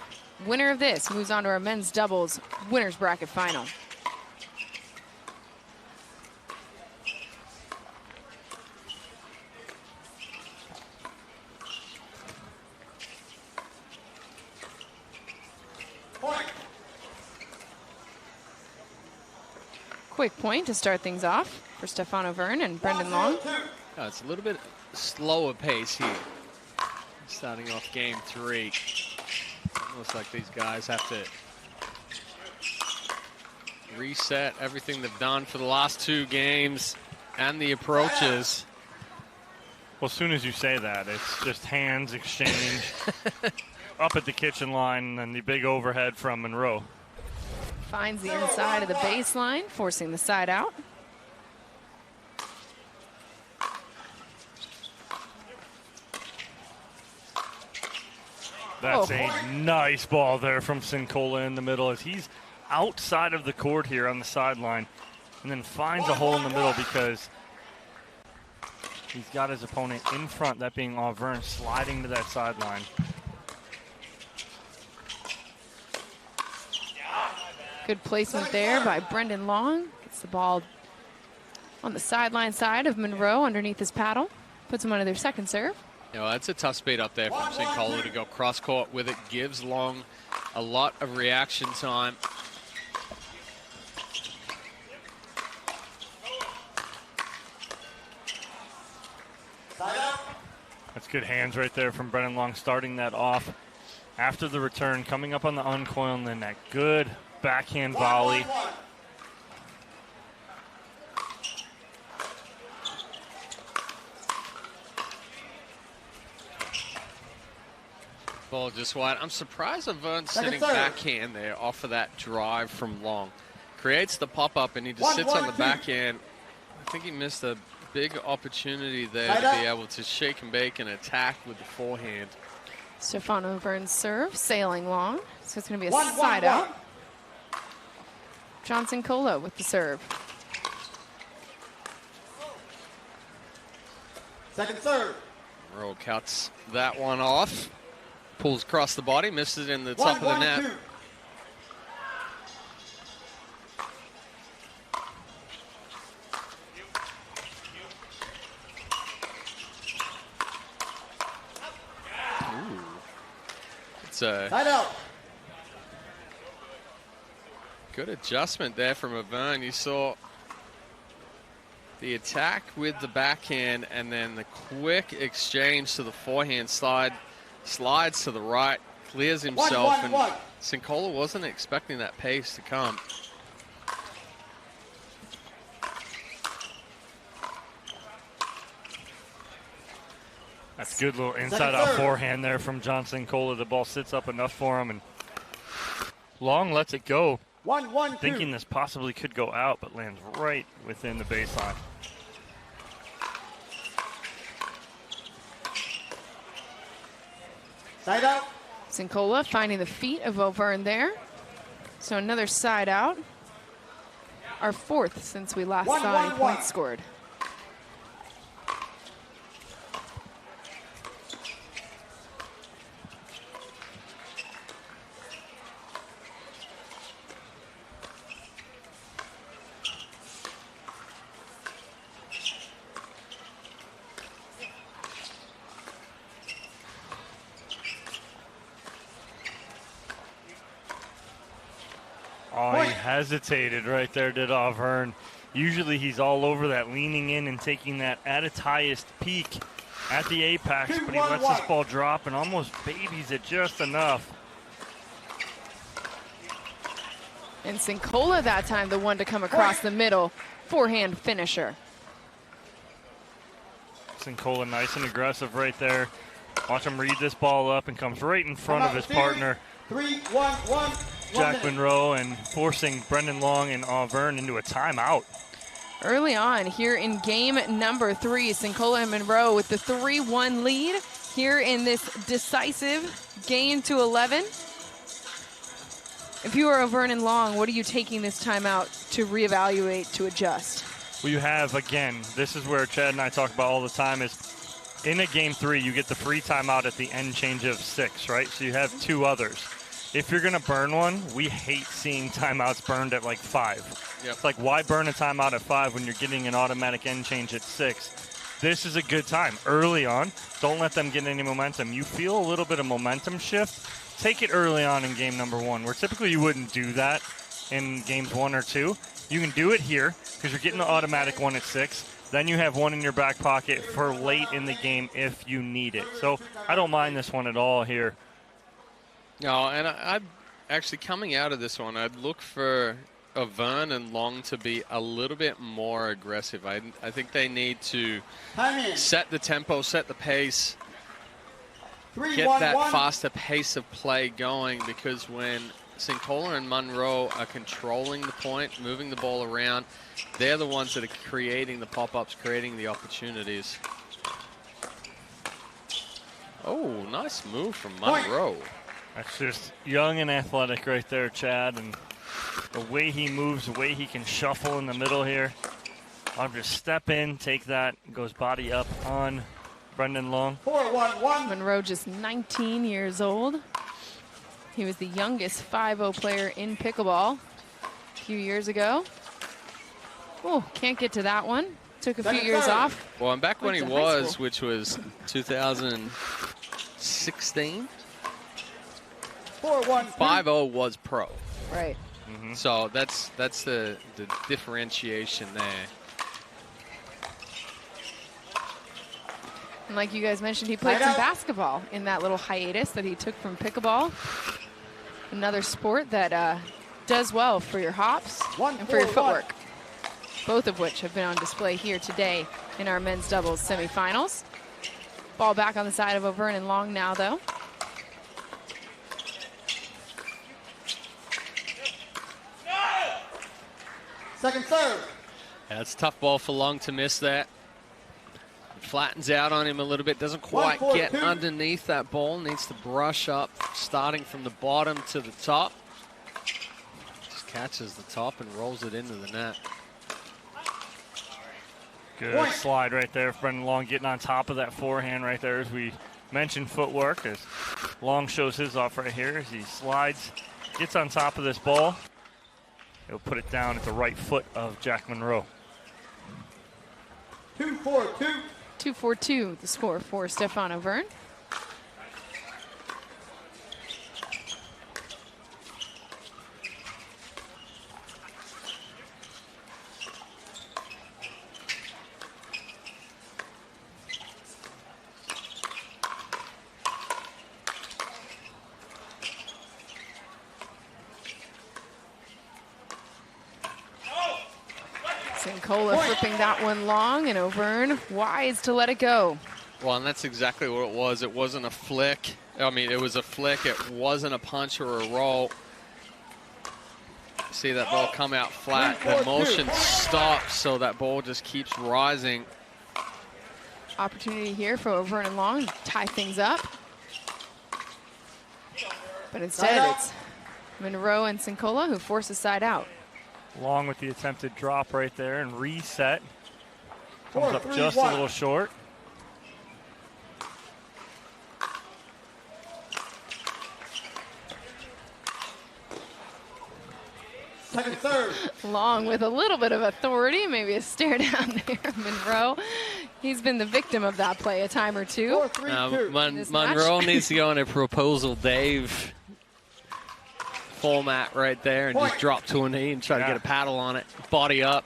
Winner of this moves on to our men's doubles winners bracket final. Quick point to start things off for Stefan Auvergne and Brendon Long. Oh, it's a little bit slower pace here. Starting off game 3. Looks like these guys have to reset everything they've done for the last 2 games and the approaches. Well, as soon as you say that, it's just hands exchange up at the kitchen line and the big overhead from Monroe. Finds the inside of the baseline, forcing the side out. That's a nice ball there from Cincola in the middle as he's outside of the court here on the sideline and then finds a hole in the middle because he's got his opponent in front, that being Auvergne, sliding to that sideline. Good placement there by Brendon Long. Gets the ball on the sideline side of Monroe underneath his paddle. Puts him under their second serve. You know, that's a tough speed up there from Cincola to go cross court with it. Gives Long a lot of reaction time. That's good hands right there from Brendon Long, starting that off after the return, coming up on the uncoil, and then that good backhand volley. Ball just wide. I'm surprised Auvergne sitting backhand there off of that drive from Long. Creates the pop-up and he just sits on the backhand. I think he missed a big opportunity there to be able to shake and bake and attack with the forehand. Stefan Auvergne's serve, sailing long. So it's going to be a side out. John Cincola with the serve. Second serve. Monroe cuts that one off. Pulls across the body, misses it in the top of the net. Ooh. It's a good adjustment there from Auvergne. You saw the attack with the backhand and then the quick exchange to the forehand side. Slides to the right, clears himself, and Cincola wasn't expecting that pace to come. That's good little inside-out forehand there from John Cincola. The ball sits up enough for him, and Long lets it go, thinking this possibly could go out, but lands right within the baseline. Side out. Cincola finding the feet of Auvergne there. So another side out. Our 4th since we last saw any points scored. Oh, he hesitated right there, did Auvergne. Usually he's all over that, leaning in and taking that at its highest peak at the apex, but he lets this ball drop and almost babies it just enough. And Cincola that time, the one to come across the middle. Forehand finisher. Cincola nice and aggressive right there. Watch him read this ball up and comes right in front of his partner. 3-1-1. Jack Monroe and forcing Brendon Long and Auvergne into a timeout. Early on here in game number 3, Cincola and Monroe with the 3-1 lead here in this decisive game to 11. If you are Auvergne and Long, what are you taking this timeout to reevaluate, to adjust? Well, you have, again, this is where Chad and I talk about all the time, is in a game 3, you get the free timeout at the end change of 6, right? So you have 2 others. If you're going to burn one, we hate seeing timeouts burned at like 5. Yep. It's like, why burn a timeout at 5 when you're getting an automatic end change at 6? This is a good time. Early on, don't let them get any momentum. You feel a little bit of momentum shift, take it early on in game number 1, where typically you wouldn't do that in games 1 or 2. You can do it here because you're getting the automatic one at 6. Then you have one in your back pocket for late in the game if you need it. So I don't mind this one at all here. No, and I'd actually, coming out of this one, I'd look for Auvergne and Long to be a little bit more aggressive. I think they need to set the tempo, set the pace, get that faster pace of play going, because when Cincola and Munro are controlling the point, moving the ball around, they're the ones that are creating the pop-ups, creating the opportunities. Oh, nice move from Monroe. That's just young and athletic right there, Chad, and the way he moves, the way he can shuffle in the middle here. I'll just step in, take that, goes body up on Brendon Long. 4-1-1. Monroe just 19 years old. He was the youngest 5-0 player in pickleball a few years ago. Oh, can't get to that one. Took a few years off. Well, and back when he was, which was 2016, 5-0 was pro. Right. Mm-hmm. So that's the differentiation there. And like you guys mentioned, he played some basketball in that little hiatus that he took from pickleball. Another sport that does well for your hops and for your footwork, both of which have been on display here today in our men's doubles semifinals. Ball back on the side of Auvergne and Long now, though. Second serve. Yeah, it's a tough ball for Long to miss that. Flattens out on him a little bit, doesn't quite get underneath that ball, needs to brush up, starting from the bottom to the top. Just catches the top and rolls it into the net. Good slide right there. Brendon Long getting on top of that forehand right there, as we mentioned footwork, as Long shows his off right here as he slides, gets on top of this ball. He'll put it down at the right foot of Jack Monroe. 2-4-2. 2-4-2, the score for Stefan Auvergne. Cincola flipping that one long, and Auvergne wise to let it go. Well, and that's exactly what it was. It wasn't a flick. I mean, it was a flick. It wasn't a punch or a roll. See that ball come out flat. The motion stops, so that ball just keeps rising. Opportunity here for Auvergne and Long to tie things up. But instead, it's Monroe and Cincola who force a side out. Long with the attempted drop right there and reset. Comes up just a little short. Second serve. Long with a little bit of authority, maybe a stare down there. Monroe, he's been the victim of that play a time or two. Monroe needs to go on a Proposal Dave format right there and just drop to a knee and try to get a paddle on it. Body up.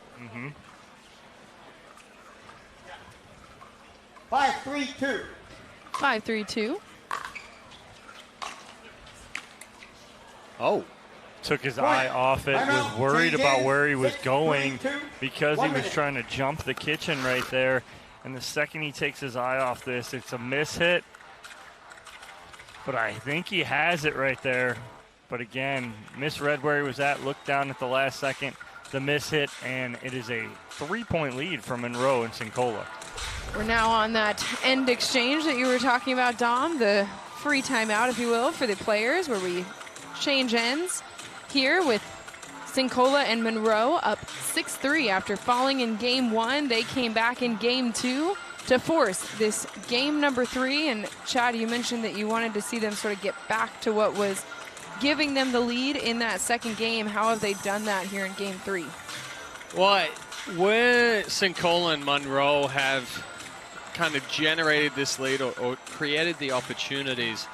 5-3-2. 5-3-2. Oh. Took his eye off it, was worried about where he was going because he was trying to jump the kitchen right there. And the second he takes his eye off this, it's a miss hit. But I think he has it right there. But again, misread where he was at, looked down at the last second, the miss hit, and it is a 3-point lead for Monroe and Cincola. We're now on that end exchange that you were talking about, Dom, the free timeout, if you will, for the players, where we change ends here with Cincola and Monroe up 6-3 after falling in game 1. They came back in game 2 to force this game number 3. And Chad, you mentioned that you wanted to see them sort of get back to what was giving them the lead in that second game. How have they done that here in game 3? Well, where Cincola and Monroe have kind of generated this lead or created the opportunities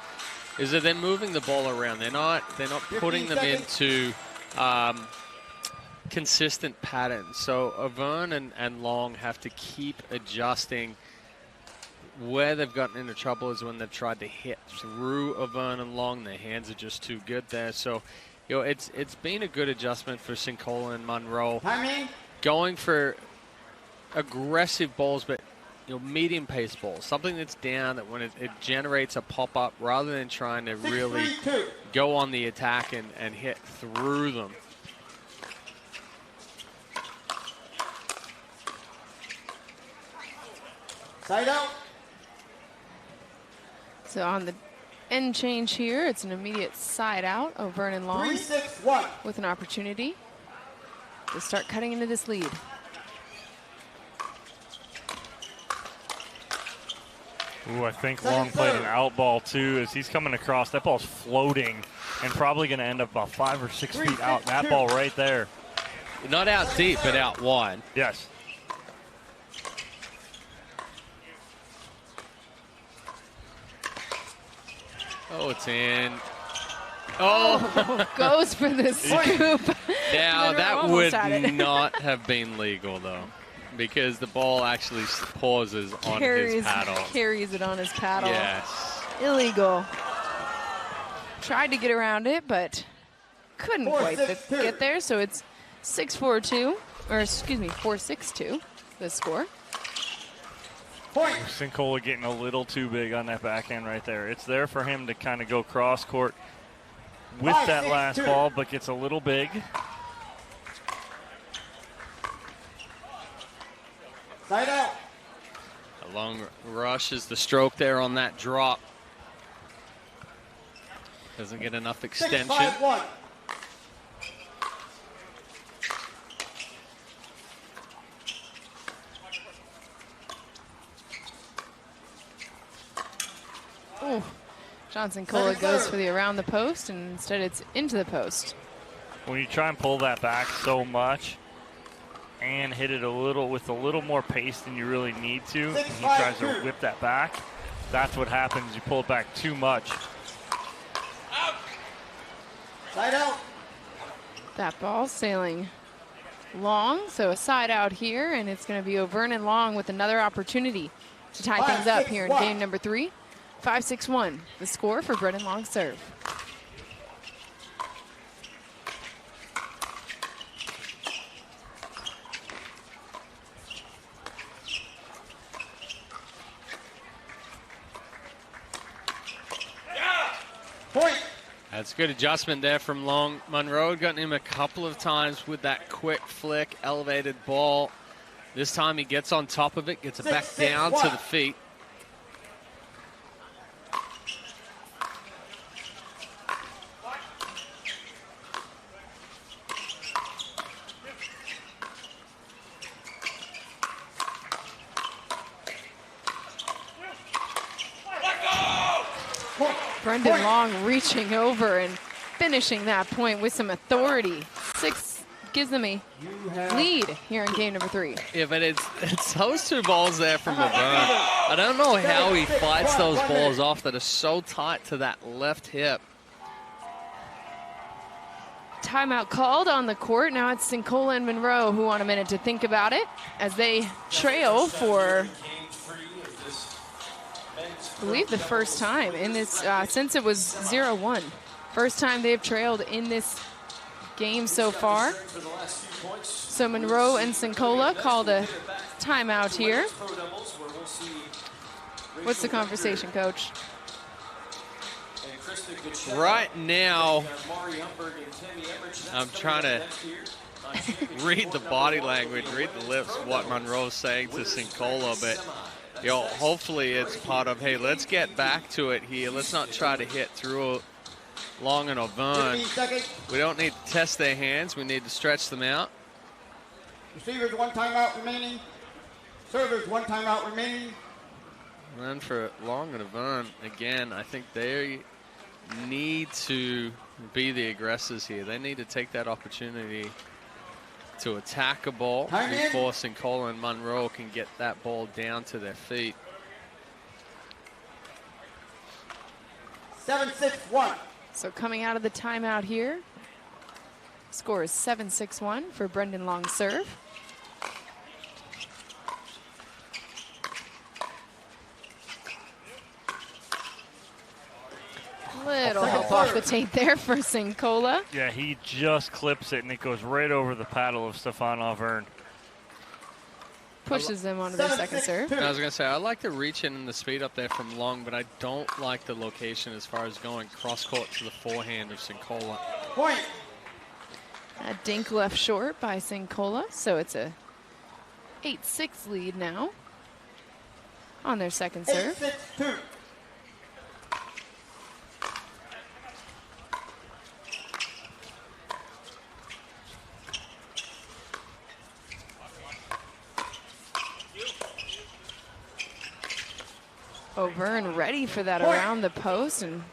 is that they're moving the ball around. They're not putting them into consistent patterns. So Auvergne and Long have to keep adjusting. Where they've gotten into trouble is when they've tried to hit through Auvergne and Long. Their hands are just too good there. So, you know, it's been a good adjustment for Cincola and Monroe. Going for aggressive balls, but medium pace balls, something that's down that when it generates a pop up rather than trying to really go on the attack and hit through them. Side out. So on the end change here, it's an immediate side out. Auvergne and Long 3-6-1 with an opportunity to start cutting into this lead. Ooh, I think Long played an out ball too as he's coming across. That ball's floating and probably going to end up about 5 or 6 feet out. That ball right there. Not out deep, but out wide. Yes. Oh, it's in. Oh, goes for the scoop. Now, that would not have been legal, though, because the ball actually pauses on his paddle. Carries it on his paddle. Yes. Illegal. Tried to get around it, but couldn't quite get there. So it's 6-4-2, or excuse me, 4-6-2, the score. Cincola getting a little too big on that backhand right there. It's there for him to kind of go cross court with that last ball, but gets a little big. Side out. A long rush is the stroke there on that drop. Doesn't get enough extension. 6-5-1. Ooh. Johnson Cola goes for the around the post, and instead it's into the post. When you try and pull that back so much and hit it a little with a little more pace than you really need to, and he tries to whip that back, that's what happens. You pull it back too much. Side out. That ball sailing long, so a side out here, and it's going to be Auvergne and Long with another opportunity to tie things up here in game number 3. 5-6-1, the score for Brendon Long serve. Point. That's a good adjustment there from Long. Monroe gotten him a couple of times with that quick flick, elevated ball. This time he gets on top of it, gets it back down to the feet. Brendon Long reaching over and finishing that point with some authority. 6 gives them a lead here in game number 3. Yeah, but it's those two balls there from Auvergne. I don't know how he fights those balls off that are so tight to that left hip. Timeout called on the court. Now it's Cincola and Monroe who want a minute to think about it as they trail for, I believe, the first time in this, since it was 0-1. First time they've trailed in this game so far. So Monroe and Cincola called a timeout here. What's the conversation, Coach? Right now, I'm trying to read the body language, read the lips, what Monroe's saying to Cincola, but hopefully it's part of, hey, let's get back to it here. Let's not try to hit through Long and Auvergne. We don't need to test their hands. We need to stretch them out. Receivers, 1 timeout remaining. Servers, 1 timeout remaining. And then for Long and Auvergne, again, I think they need to be the aggressors here. They need to take that opportunity to attack a ball before Cincola and Munro can get that ball down to their feet. 7-6-1. So coming out of the timeout here, score is 7-6-1 for Brendon Long's serve. Little help off the tape there for Cincola. Yeah, he just clips it, and it goes right over the paddle of Stefan Auvergne. Pushes them onto their second serve. I was going to say, I like the reach in and the speed up there from Long, but I don't like the location as far as going cross-court to the forehand of Cincola. Point. A dink left short by Cincola, so it's a 8-6 lead now on their second serve. 8-6-2. Auvergne ready for that around the post and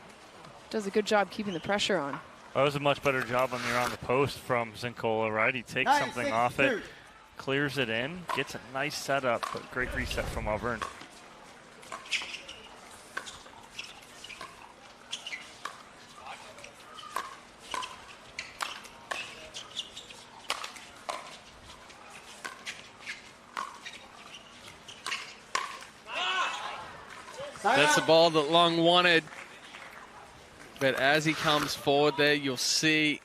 does a good job keeping the pressure on. That was a much better job on the around the post from Cincola, right? He takes something off it, clears it in, gets a nice setup, but great reset from Auvergne. That's the ball that Long wanted. But as he comes forward there, you'll see,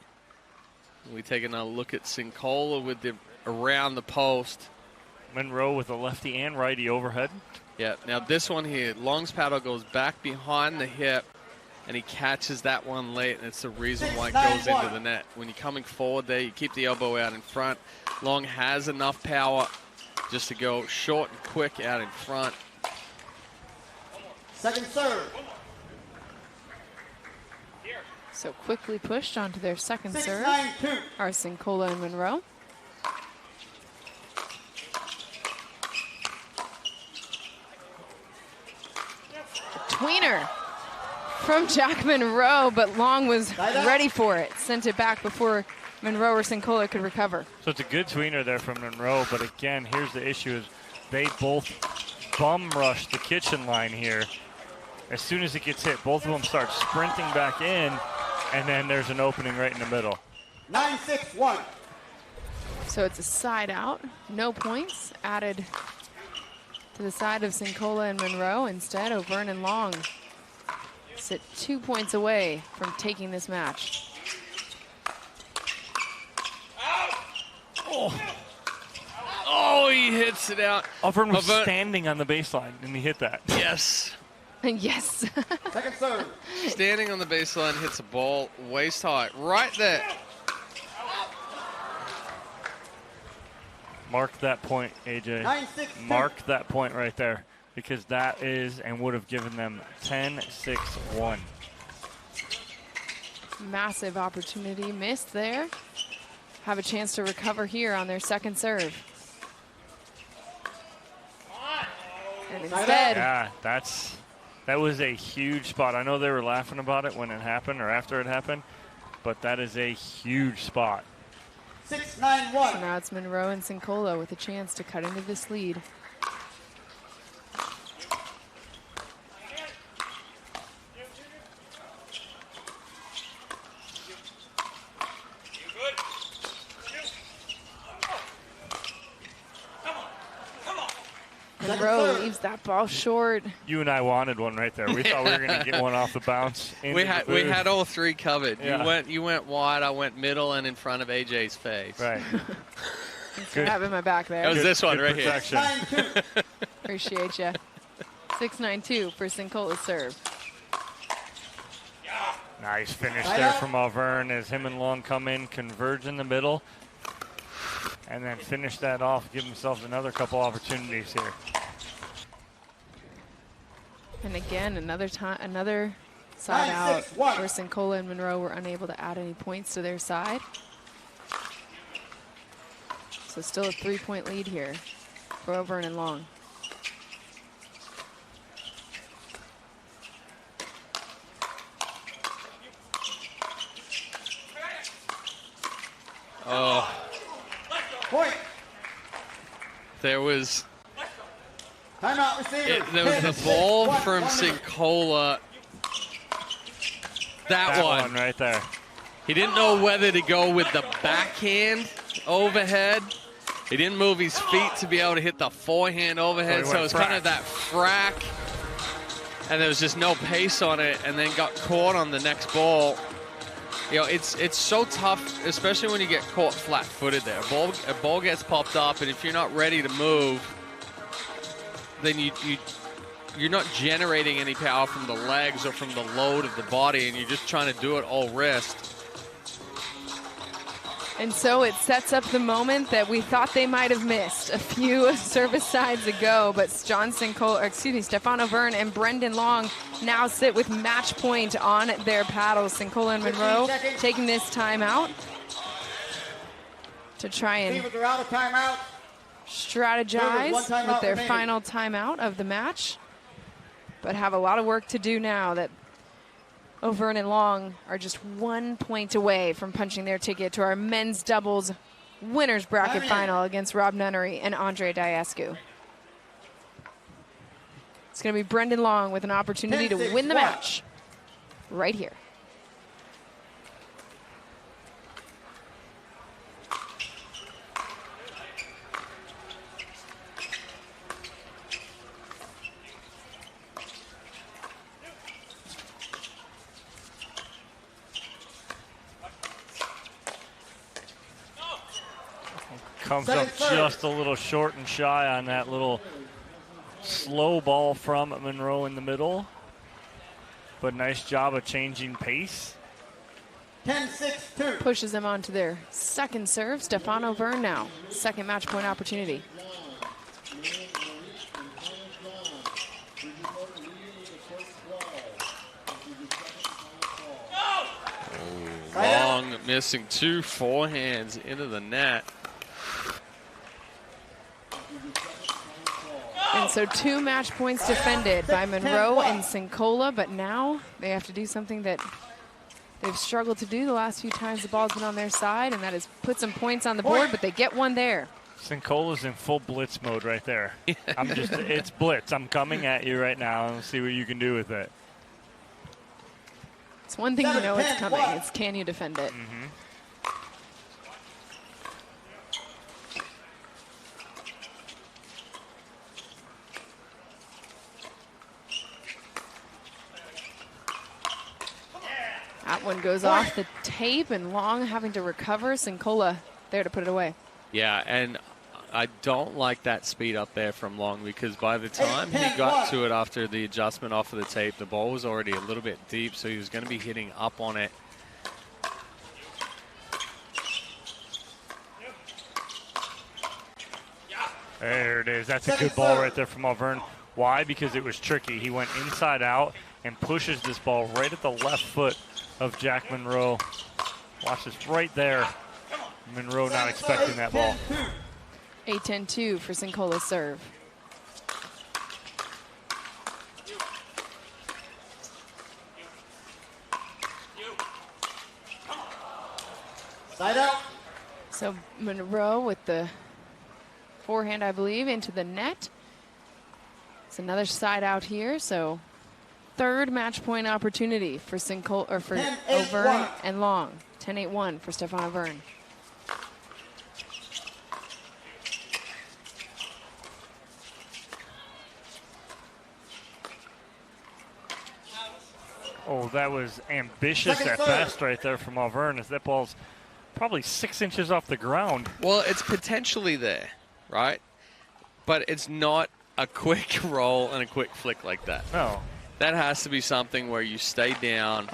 we take another look at Cincola with the around the post. Monroe with a lefty and righty overhead. Yeah, now this one here, Long's paddle goes back behind the hip, and he catches that one late, and it's the reason why it goes into the net. When you're coming forward there, you keep the elbow out in front. Long has enough power just to go short and quick out in front. Second serve. So quickly pushed onto their second serve 6-9-2. are Cincola and Monroe. A tweener from Jack Monroe, but Long was ready for it. Sent it back before Monroe or Cincola could recover. So it's a good tweener there from Monroe, but again, here's the issue is they both bum rush the kitchen line here. As soon as it gets hit, both of them start sprinting back in, and then there's an opening right in the middle. 9-6-1. So it's a side out, no points added to the side of Cincola and Monroe. Instead, Auvergne and Long sit 2 points away from taking this match. Oh, he hits it out. Auvergne was standing on the baseline, and he hit that. Yes. Yes. Second serve. Standing on the baseline, hits a ball waist high, right there. Mark that point, AJ. 9-6-2. Mark that point right there, because that is and would have given them 10-6-1. Massive opportunity missed there. Have a chance to recover here on their second serve. And instead, yeah, that was a huge spot. I know they were laughing about it when it happened or after it happened, but that is a huge spot. 6-9-1. So now it's Monroe and Cincola with a chance to cut into this lead. Monroe leaves that ball short. You and I wanted one right there. We thought we were going to get one off the bounce. We had all three covered. Yeah. You went wide, I went middle, and in front of AJ's face. Right. Thanks for having my back there. That was this one right protection. here. Appreciate you. 6-9-2 for Cincola's serve. Nice finish there from Auvergne as him and Long come in, converge in the middle, and then finish that off, give themselves another couple opportunities here. And again, another side out where Cincola and Monroe were unable to add any points to their side. So still a 3-point lead here for Auvergne and Long. Oh. Point. There was Timeout receiver. There was the ball from Cincola. That one right there. He didn't know whether to go with the backhand overhead. He didn't move his feet to be able to hit the forehand overhead, so it was kind of that frack. And there was just no pace on it, and then got caught on the next ball. You know, it's so tough, especially when you get caught flat-footed there. A ball gets popped up, and if you're not ready to move, then you're not generating any power from the legs or from the load of the body, and you're just trying to do it all wrist. And so it sets up the moment that we thought they might have missed a few service sides ago, but Stefan Auvergne and Brendon Long now sit with match point on their paddles. Cincola and Monroe taking this timeout to try and strategize with their final timeout of the match, but have a lot of work to do now that Auvergne and Long are just 1 point away from punching their ticket to our men's doubles winners bracket final against Rob Nunnery and Andre Diascu. It's going to be Brendon Long with an opportunity to win the match right here. Comes up just a little short and shy on that little slow ball from Monroe in the middle. But nice job of changing pace. 10-6-2. Pushes them onto their second serve. Stefan Auvergne now. Second match point opportunity. Long missing two forehands into the net. And so 2 match points defended by Monroe and Cincola, but now they have to do something that they've struggled to do the last few times the ball's been on their side, and that is put some points on the board, but they get one there. Cincola's in full blitz mode right there. It's blitz. I'm coming at you right now, and see what you can do with it. It's one thing you know it's coming. It's can you defend it? Mm-hmm. That one goes off the tape, and Long having to recover. Cincola there to put it away. Yeah, and I don't like that speed up there from Long, because by the time he got to it after the adjustment off of the tape, the ball was already a little bit deep, so he was going to be hitting up on it. There it is. That's a good ball right there from Auvergne. Why? Because it was tricky. He went inside out and pushes this ball right at the left foot of Jack Monroe. Watch this right there. Monroe not expecting that ball. 8-10-2 for Cincola's serve. Side out. So Monroe with the forehand, I believe, into the net. It's another side out here, so third match point opportunity for Cincola, or for Auvergne and Long. 10-8-1 for Stefan Auvergne. Oh, that was ambitious at best right there from Auvergne, as that ball's probably 6 inches off the ground. Well, it's potentially there, right? But it's not a quick roll and a quick flick like that. No. That has to be something where you stay down,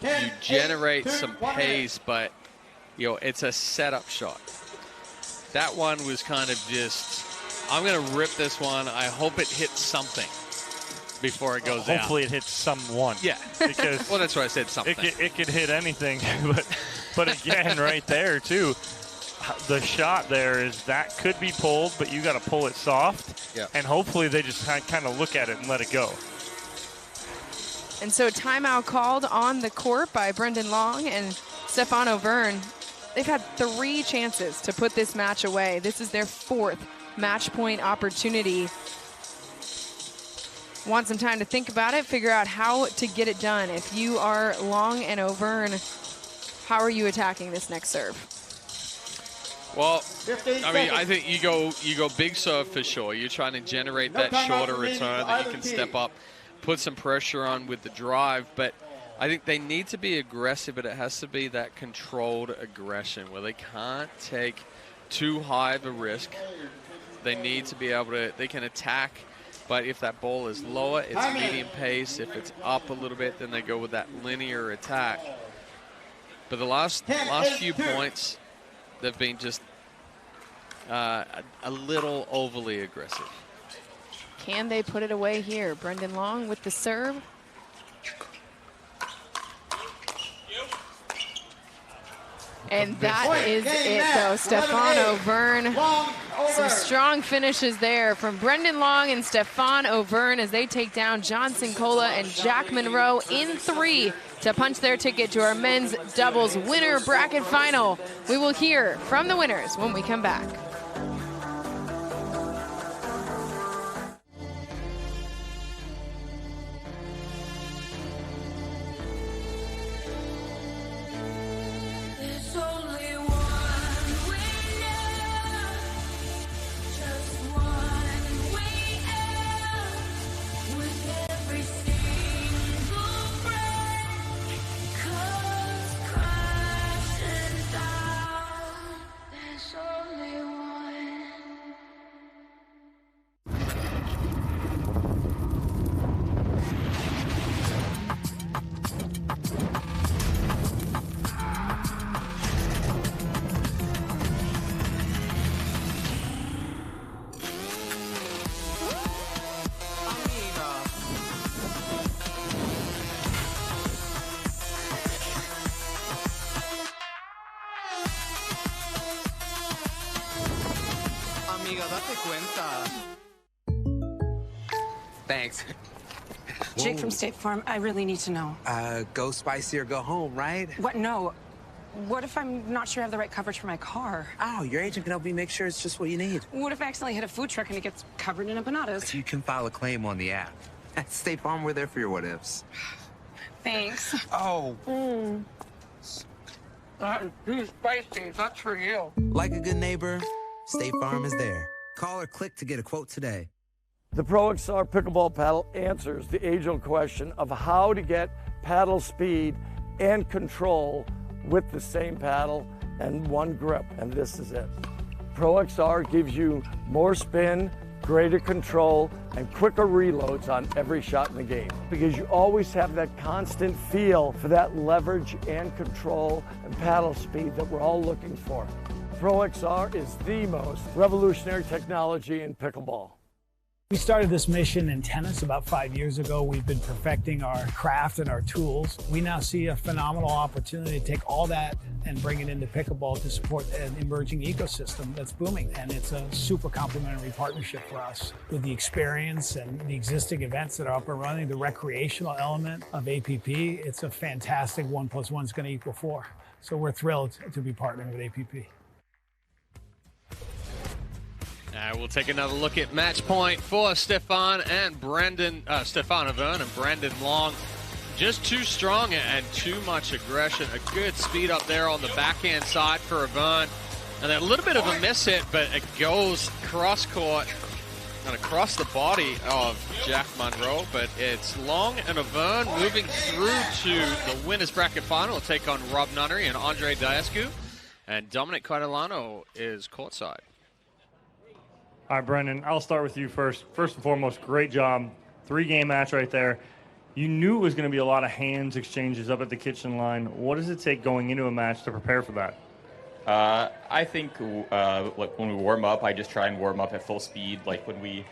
you generate some pace, but it's a setup shot. That one was kind of just, I'm going to rip this one. I hope it hits something before it goes out. Hopefully it hits someone. Yeah. Because well, that's why I said something. It could hit anything. but again, right there, too, the shot there is that could be pulled, but you got to pull it soft. Yeah. And hopefully they just kind of look at it and let it go. And so timeout called on the court by Brendon Long and Stefan Auvergne. They've had 3 chances to put this match away. This is their 4th match point opportunity. Want some time to think about it, figure out how to get it done. If you are Long and Auvergne, how are you attacking this next serve? Well, I mean, I think you go big serve for sure. You're trying to generate that shorter return that you can step up, put some pressure on with the drive, but I think they need to be aggressive, but it has to be that controlled aggression where they can't take too high of a risk. They need to be able to, they can attack, but if that ball is lower, it's medium pace. If it's up a little bit, then they go with that linear attack. But the last few points, they've been just a little overly aggressive. Can they put it away here? Brendon Long with the serve. And that is it, though. Stefan Auvergne. Some strong finishes there from Brendon Long and Stefan Auvergne as they take down John Cincola and Jack Monroe in 3 to punch their ticket to our men's doubles winner bracket final. We will hear from the winners when we come back. Thanks. Jake from State Farm, I really need to know. Go spicy or go home, right? What? No. What if I'm not sure I have the right coverage for my car? Oh, your agent can help me make sure it's just what you need. What if I accidentally hit a food truck and it gets covered in empanadas? You can file a claim on the app. At State Farm, we're there for your what-ifs. Thanks. Oh. That is too spicy. That's for you. Like a good neighbor, State Farm is there. Call or click to get a quote today. The Pro XR pickleball paddle answers the age-old question of how to get paddle speed and control with the same paddle and one grip, and this is it. Pro XR gives you more spin, greater control, and quicker reloads on every shot in the game because you always have that constant feel for that leverage and control and paddle speed that we're all looking for. Pro XR is the most revolutionary technology in pickleball. We started this mission in tennis about 5 years ago. We've been perfecting our craft and our tools. We now see a phenomenal opportunity to take all that and bring it into pickleball to support an emerging ecosystem that's booming. And it's a super complementary partnership for us with the experience and the existing events that are up and running, the recreational element of APP. It's a fantastic 1 + 1 is going to equal 4. So we're thrilled to be partnering with APP. We'll take another look at match point for Stefan and Stefan Auvergne and Brendon Long. Just too strong and too much aggression. A good speed up there on the backhand side for Auvergne. And then a little bit of a miss hit, but it goes cross court and across the body of Jack Monroe. But it's Long and Auvergne moving through to the winners bracket final. We'll take on Rob Nunnery and Andre Diascu. And Dominic Catalano is courtside. All right, Brendon, I'll start with you first. First and foremost, great job 3-game match right there. You knew it was going to be a lot of hands exchanges up at the kitchen line. What does it take going into a match to prepare for that? I think like when we warm up, I just try and warm up at full speed. Like when we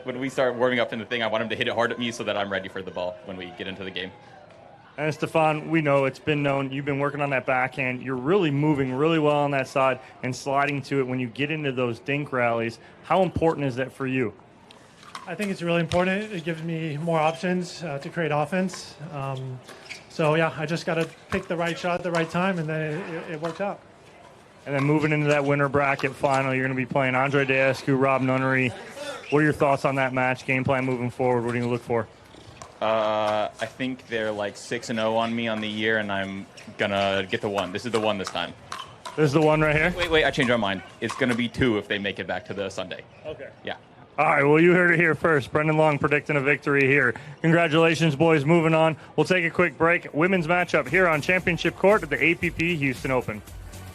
when we start warming up in the thing, I want him to hit it hard at me so that I'm ready for the ball when we get into the game. And Stefan, we know it's been known you've been working on that backhand. You're really moving really well on that side and sliding to it when you get into those dink rallies. How important is that for you? I think it's really important. It gives me more options to create offense. So, yeah, I just got to pick the right shot at the right time, and then it worked out. And then moving into that winter bracket final, you're going to be playing Andre Diascu, Rob Nunnery. What are your thoughts on that match, game plan moving forward? What are you going to look for? I think they're like 6-0 on me on the year, and I'm going to get the one. This is the one this time. This is the one right here? Wait, I changed my mind. It's going to be 2 if they make it back to the Sunday. Okay. Yeah. All right, well, you heard it here first. Brendon Long predicting a victory here. Congratulations, boys. Moving on. We'll take a quick break. Women's matchup here on Championship Court at the APP Houston Open.